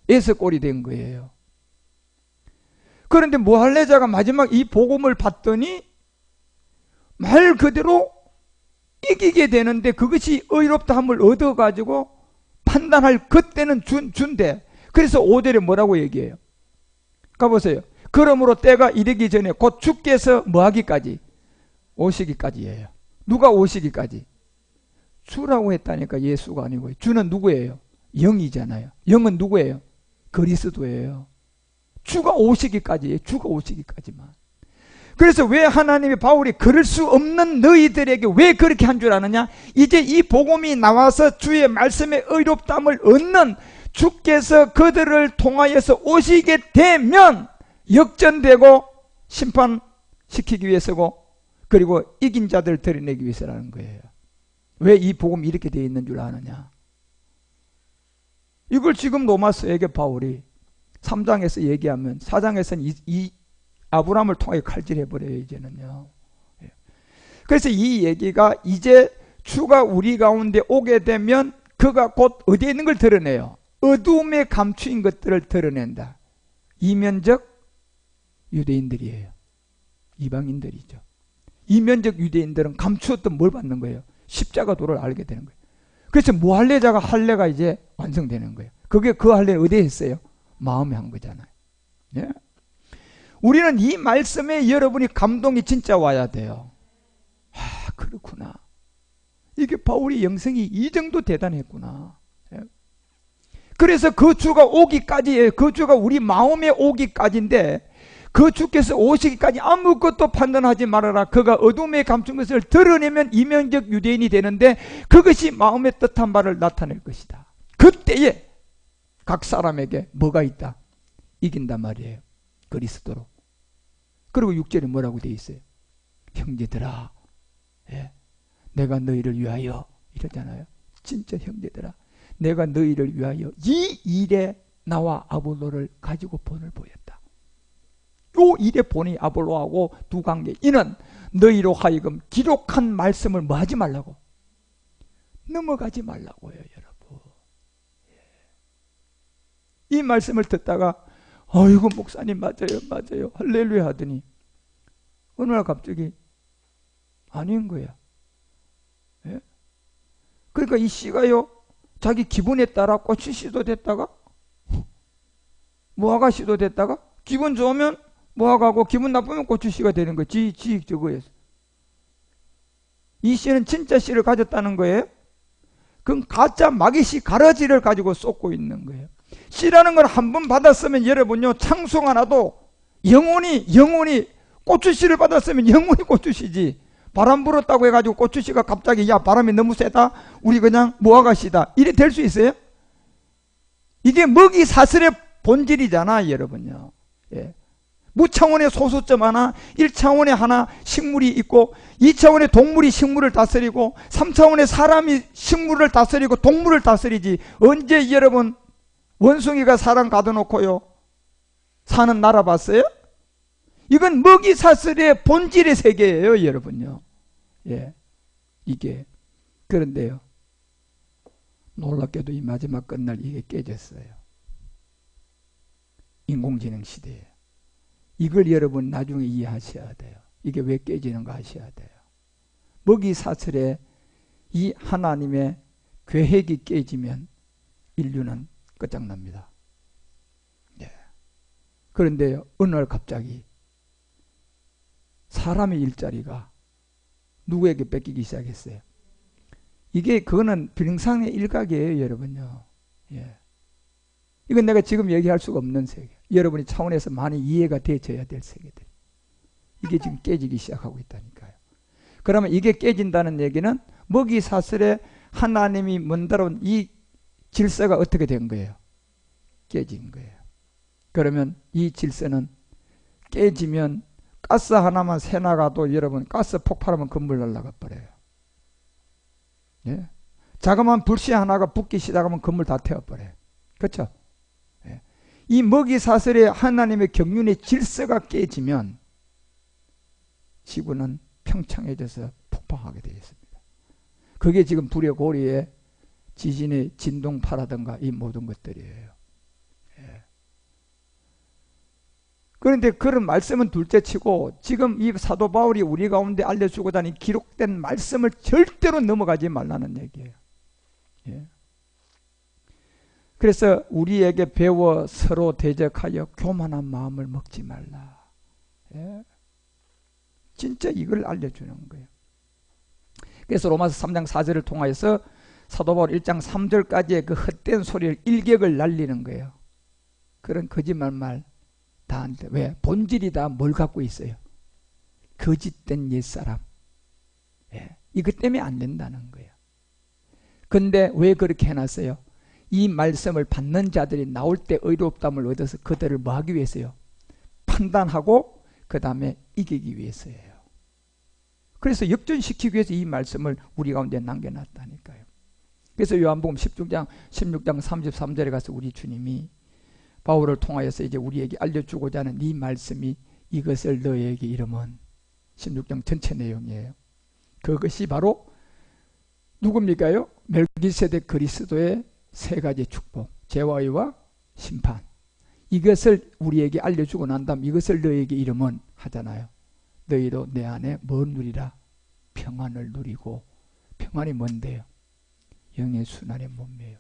에서꼴이 된 거예요. 그런데 무할례자가 마지막 이 복음을 받더니 말 그대로 이기게 되는데, 그것이 의롭다함을 얻어가지고 판단할 그때는 준대. 그래서 5절에 뭐라고 얘기해요? 가보세요. 그러므로 때가 이르기 전에 곧 주께서 뭐하기까지? 오시기까지예요. 누가 오시기까지? 주라고 했다니까. 예수가 아니고. 주는 누구예요? 영이잖아요. 영은 누구예요? 그리스도예요. 주가 오시기까지예요. 주가 오시기까지만. 그래서 왜 하나님이 바울이 그럴 수 없는 너희들에게 왜 그렇게 한 줄 아느냐? 이제 이 복음이 나와서 주의 말씀의 의롭다함을 얻는 주께서 그들을 통하여서 오시게 되면 역전되고 심판시키기 위해서고, 그리고 이긴 자들을 드러내기 위해서라는 거예요. 왜 이 복음이 이렇게 되어 있는 줄 아느냐? 이걸 지금 로마서에게 바울이 3장에서 얘기하면 4장에서는 이 아브라함을 통해 칼질해버려요, 이제는요. 그래서 이 얘기가 이제 주가 우리 가운데 오게 되면 그가 곧 어디에 있는 걸 드러내요? 어두움에 감추인 것들을 드러낸다. 이면적 유대인들이에요. 이방인들이죠. 이면적 유대인들은 감추었던 뭘 받는 거예요? 십자가 도를 알게 되는 거예요. 그래서 무할례자가 할례가 이제 완성되는 거예요. 그게 그 할례를 어디에 했어요? 마음에 한 거잖아요. 예? 우리는 이 말씀에 여러분이 감동이 진짜 와야 돼요. 아, 그렇구나. 이게 바울의 영성이 이 정도 대단했구나. 그래서 그 주가 오기까지예요. 그 주가 우리 마음에 오기까지인데, 그 주께서 오시기까지 아무것도 판단하지 말아라. 그가 어둠에 감춘 것을 드러내면 이면적 유대인이 되는데, 그것이 마음의 뜻한 바를 나타낼 것이다. 그때에 각 사람에게 뭐가 있다? 이긴단 말이에요. 그리스도로. 그리고 6절에 뭐라고 되어 있어요? 형제들아, 내가 너희를 위하여, 이러잖아요. 진짜 형제들아, 내가 너희를 위하여 이 일에 나와 아볼로를 가지고 본을 보였다. 요 일에 본이 아볼로하고 두 관계, 이는 너희로 하여금 기록한 말씀을 뭐 하지 말라고? 넘어가지 말라고요, 여러분. 이 말씀을 듣다가 아이고 목사님 맞아요 할렐루야 하더니 어느 날 갑자기 아닌 거야. 예? 그러니까 이 씨가요, 자기 기분에 따라 꽃이 시도됐다가 무화과 시도됐다가, 기분 좋으면 무화과고 기분 나쁘면 고추씨가 되는 거지. 저거에서 이 씨는 진짜 씨를 가졌다는 거예요. 그건 가짜 마귀씨 가라지를 가지고 쏟고 있는 거예요. 씨라는 걸 한 번 받았으면 여러분요, 창수가 나도 영원히 고추씨를 받았으면 영원히 고추씨지. 바람 불었다고 해가지고 고추씨가 갑자기 야 바람이 너무 세다 우리 그냥 모아가시다 이래 될 수 있어요? 이게 먹이 사슬의 본질이잖아 여러분요. 예. 무차원의 소수점 하나, 1차원의 하나 식물이 있고 2차원의 동물이 식물을 다스리고 3차원의 사람이 식물을 다스리고 동물을 다스리지. 언제 여러분 원숭이가 사람 가둬놓고요 사는 나라 봤어요? 이건 먹이 사슬의 본질의 세계예요 여러분요. 예, 이게 그런데요 놀랍게도 이 마지막 끝날 이게 깨졌어요. 인공지능 시대에 이걸 여러분 나중에 이해하셔야 돼요. 이게 왜 깨지는가 하셔야 돼요. 먹이 사슬에 이 하나님의 계획이 깨지면 인류는 끝장납니다. 예. 그런데요 어느 날 갑자기 사람의 일자리가 누구에게 뺏기기 시작했어요. 이게 그거는 병상의 일각이에요 여러분요. 예. 이건 내가 지금 얘기할 수가 없는 세계. 여러분이 차원에서 많이 이해가 되어져야 될 세계들. 이게 지금 깨지기 시작하고 있다니까요. 그러면 이게 깨진다는 얘기는 먹이 사슬에 하나님이 만들어온 이 질서가 어떻게 된 거예요? 깨진 거예요. 그러면 이 질서는 깨지면 가스 하나만 새 나가도 여러분 가스 폭발하면 건물 날아가 버려요. 예? 자그마한 불씨 하나가 붙기 시작하면 건물 다 태워버려요. 그렇죠? 예. 이 먹이 사슬에 하나님의 경륜의 질서가 깨지면 지구는 평창해져서 폭발하게 되어 있습니다. 그게 지금 불의 고리에 지진의 진동파라든가 이 모든 것들이에요. 예. 그런데 그런 말씀은 둘째치고 지금 이 사도 바울이 우리 가운데 알려주고자 하는 기록된 말씀을 절대로 넘어가지 말라는 얘기예요. 예. 그래서 우리에게 배워 서로 대적하여 교만한 마음을 먹지 말라. 예. 진짜 이걸 알려주는 거예요. 그래서 로마서 3장 4절을 통하여서 사도 바울 1장 3절까지의 그 헛된 소리를 일격을 날리는 거예요. 그런 거짓말 다 안 돼. 왜? 본질이 다 뭘 갖고 있어요? 거짓된 옛사람. 예. 이것 때문에 안 된다는 거예요. 근데 왜 그렇게 해놨어요? 이 말씀을 받는 자들이 나올 때 의롭다함을 얻어서 그들을 뭐 하기 위해서요? 판단하고 그 다음에 이기기 위해서예요. 그래서 역전시키기 위해서 이 말씀을 우리 가운데 남겨놨다니까요. 그래서 요한복음 16장 33절에 가서 우리 주님이 바울을 통하여서 이제 우리에게 알려주고자 하는 이 말씀이 이것을 너에게 이름은 16장 전체 내용이에요. 그것이 바로 누굽니까요? 멜기세덱 그리스도의 세 가지 축복, 죄와 의와 심판. 이것을 우리에게 알려주고 난 다음 이것을 너에게 이름은 하잖아요. 너희도 내 안에 뭘 누리라? 평안을 누리고. 평안이 뭔데요? 영의 순환의 몸매요.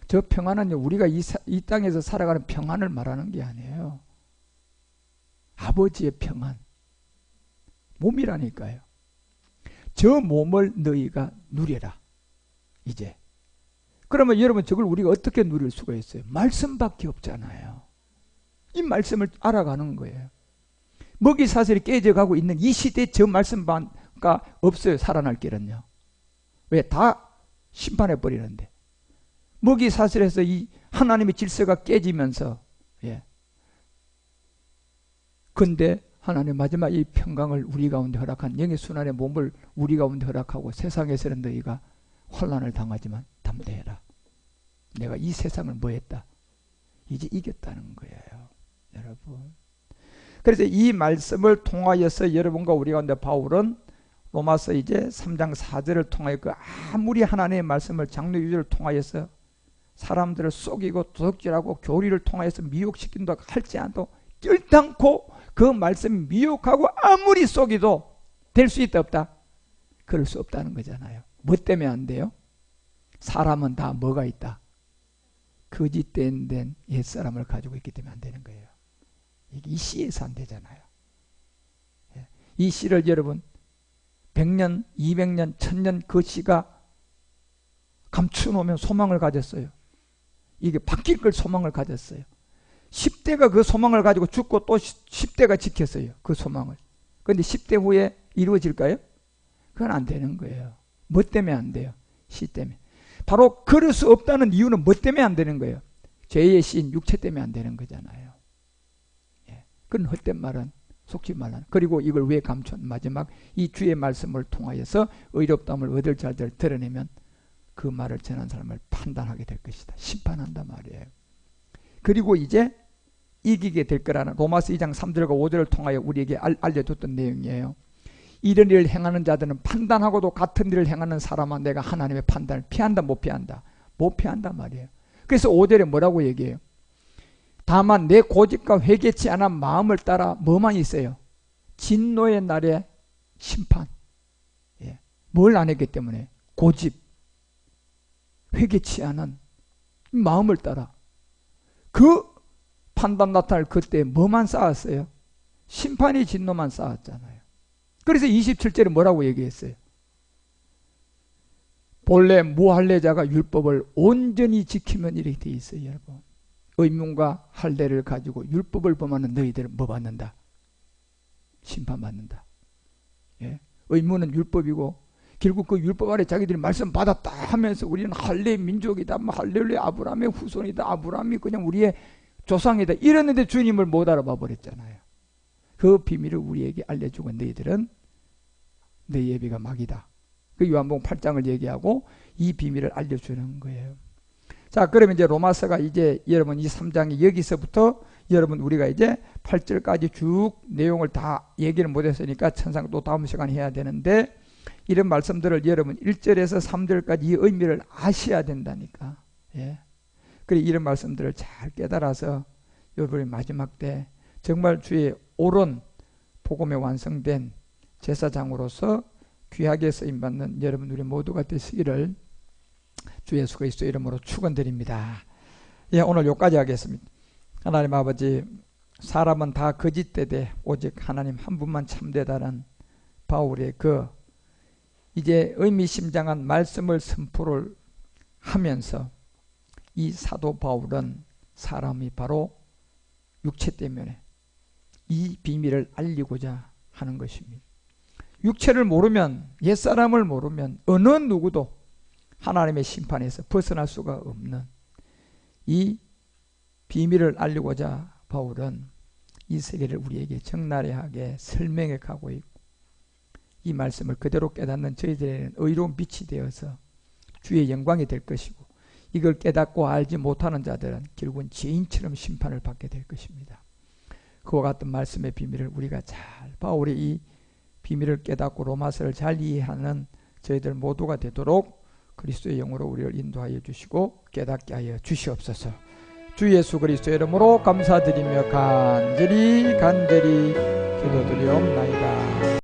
저 평안은요 우리가 이 땅에서 살아가는 평안을 말하는 게 아니에요. 아버지의 평안 몸이라니까요. 저 몸을 너희가 누려라 이제. 그러면 여러분 저걸 우리가 어떻게 누릴 수가 있어요? 말씀밖에 없잖아요. 이 말씀을 알아가는 거예요. 먹이 사슬이 깨져가고 있는 이 시대에 저 말씀가 없어요. 살아날 길은요. 왜? 다 심판해버리는데. 먹이 사슬에서 이 하나님의 질서가 깨지면서, 예. 근데 하나님 마지막 이 평강을 우리 가운데 허락한 영의 순환의 몸을 우리 가운데 허락하고 세상에서는 너희가 환난을 당하지만 담대해라. 내가 이 세상을 뭐 했다? 이제 이겼다는 거예요. 여러분. 그래서 이 말씀을 통하여서 여러분과 우리 가운데 바울은 로마서 이제 3장 4절을 통하여 그 아무리 하나님의 말씀을 장로 유저를 통하여서 사람들을 속이고 도둑질하고 교리를 통하여서 미혹시킨다 할지 않도 결단코 그 말씀이 미혹하고 아무리 속이도 될 수 있다 없다? 그럴 수 없다는 거잖아요. 뭐 때문에 안 돼요? 사람은 다 뭐가 있다? 거짓된 옛사람을 가지고 있기 때문에 안 되는 거예요. 이게 이 씨에서 안 되잖아요. 이 씨를 여러분 100년, 200년, 1000년 그 씨가 감추놓으면 소망을 가졌어요. 이게 바뀔 걸 소망을 가졌어요. 10대가 그 소망을 가지고 죽고 또 10대가 지켰어요. 그 소망을. 그런데 10대 후에 이루어질까요? 그건 안 되는 거예요. 뭐 때문에 안 돼요? 시 때문에. 바로 그럴 수 없다는 이유는 뭐 때문에 안 되는 거예요? 죄의 신 육체 때문에 안 되는 거잖아요. 예. 그런 헛된 말은 속지 말라는. 그리고 이걸 왜 감춘? 마지막 이 주의 말씀을 통하여서 의롭다함을 얻을 자들 드러내면 그 말을 전한 사람을 판단하게 될 것이다. 심판한단 말이에요. 그리고 이제 이기게 될 거라는 로마서 2장 3절과 5절을 통하여 우리에게 알려줬던 내용이에요. 이런 일을 행하는 자들은 판단하고도 같은 일을 행하는 사람은 내가 하나님의 판단을 피한다 못 피한다? 못 피한단 말이에요. 그래서 5절에 뭐라고 얘기해요? 다만 내 고집과 회개치 않은 마음을 따라 뭐만 있어요? 진노의 날에 심판. 예. 뭘 안 했기 때문에? 고집. 회개치 않은 마음을 따라. 그 판단 나타날 그때 뭐만 쌓았어요? 심판이 진노만 쌓았잖아요. 그래서 27절에 뭐라고 얘기했어요? 본래 무할례자가 율법을 온전히 지키면 이렇게 돼 있어요, 여러분. 의문과 할례를 가지고 율법을 범하는 너희들은 뭐 받는다? 심판받는다. 예? 의문은 율법이고 결국 그 율법 아래 자기들이 말씀 받았다 하면서 우리는 할례의 민족이다, 뭐 할렐루야 아브라함의 후손이다, 아브라함이 그냥 우리의 조상이다 이랬는데 주님을 못 알아봐 버렸잖아요. 그 비밀을 우리에게 알려주고 너희들은 너희 예비가 막이다. 그 요한복음 8장을 얘기하고 이 비밀을 알려주는 거예요. 자, 그러면 이제 로마서가 이제 여러분 이 3장이 여기서부터 여러분 우리가 이제 8절까지 쭉 내용을 다 얘기를 못했으니까 천상 또 다음 시간에 해야 되는데 이런 말씀들을 여러분 1절에서 3절까지 이 의미를 아셔야 된다니까. 예. 그래 이런 말씀들을 잘 깨달아서 여러분의 마지막 때 정말 주의 옳은 복음에 완성된 제사장으로서 귀하게 쓰임받는 여러분 우리 모두가 되시기를 주 예수 그리스도 이름으로 축원드립니다. 예, 오늘 여기까지 하겠습니다. 하나님 아버지, 사람은 다 거짓되되 오직 하나님 한 분만 참되다는 바울의 그 이제 의미심장한 말씀을 선포를 하면서 이 사도 바울은 사람이 바로 육체 때문에 이 비밀을 알리고자 하는 것입니다. 육체를 모르면, 옛사람을 모르면 어느 누구도 하나님의 심판에서 벗어날 수가 없는 이 비밀을 알리고자 바울은 이 세계를 우리에게 적나라하게 설명해 가고 있고 이 말씀을 그대로 깨닫는 저희들에게는 의로운 빛이 되어서 주의 영광이 될 것이고 이걸 깨닫고 알지 못하는 자들은 결국은 죄인처럼 심판을 받게 될 것입니다. 그와 같은 말씀의 비밀을 우리가 잘 바울의 이 비밀을 깨닫고 로마서를 잘 이해하는 저희들 모두가 되도록 그리스도의 영으로 우리를 인도하여 주시고 깨닫게 하여 주시옵소서. 주 예수 그리스도의 이름으로 감사드리며 간절히 기도드리옵나이다.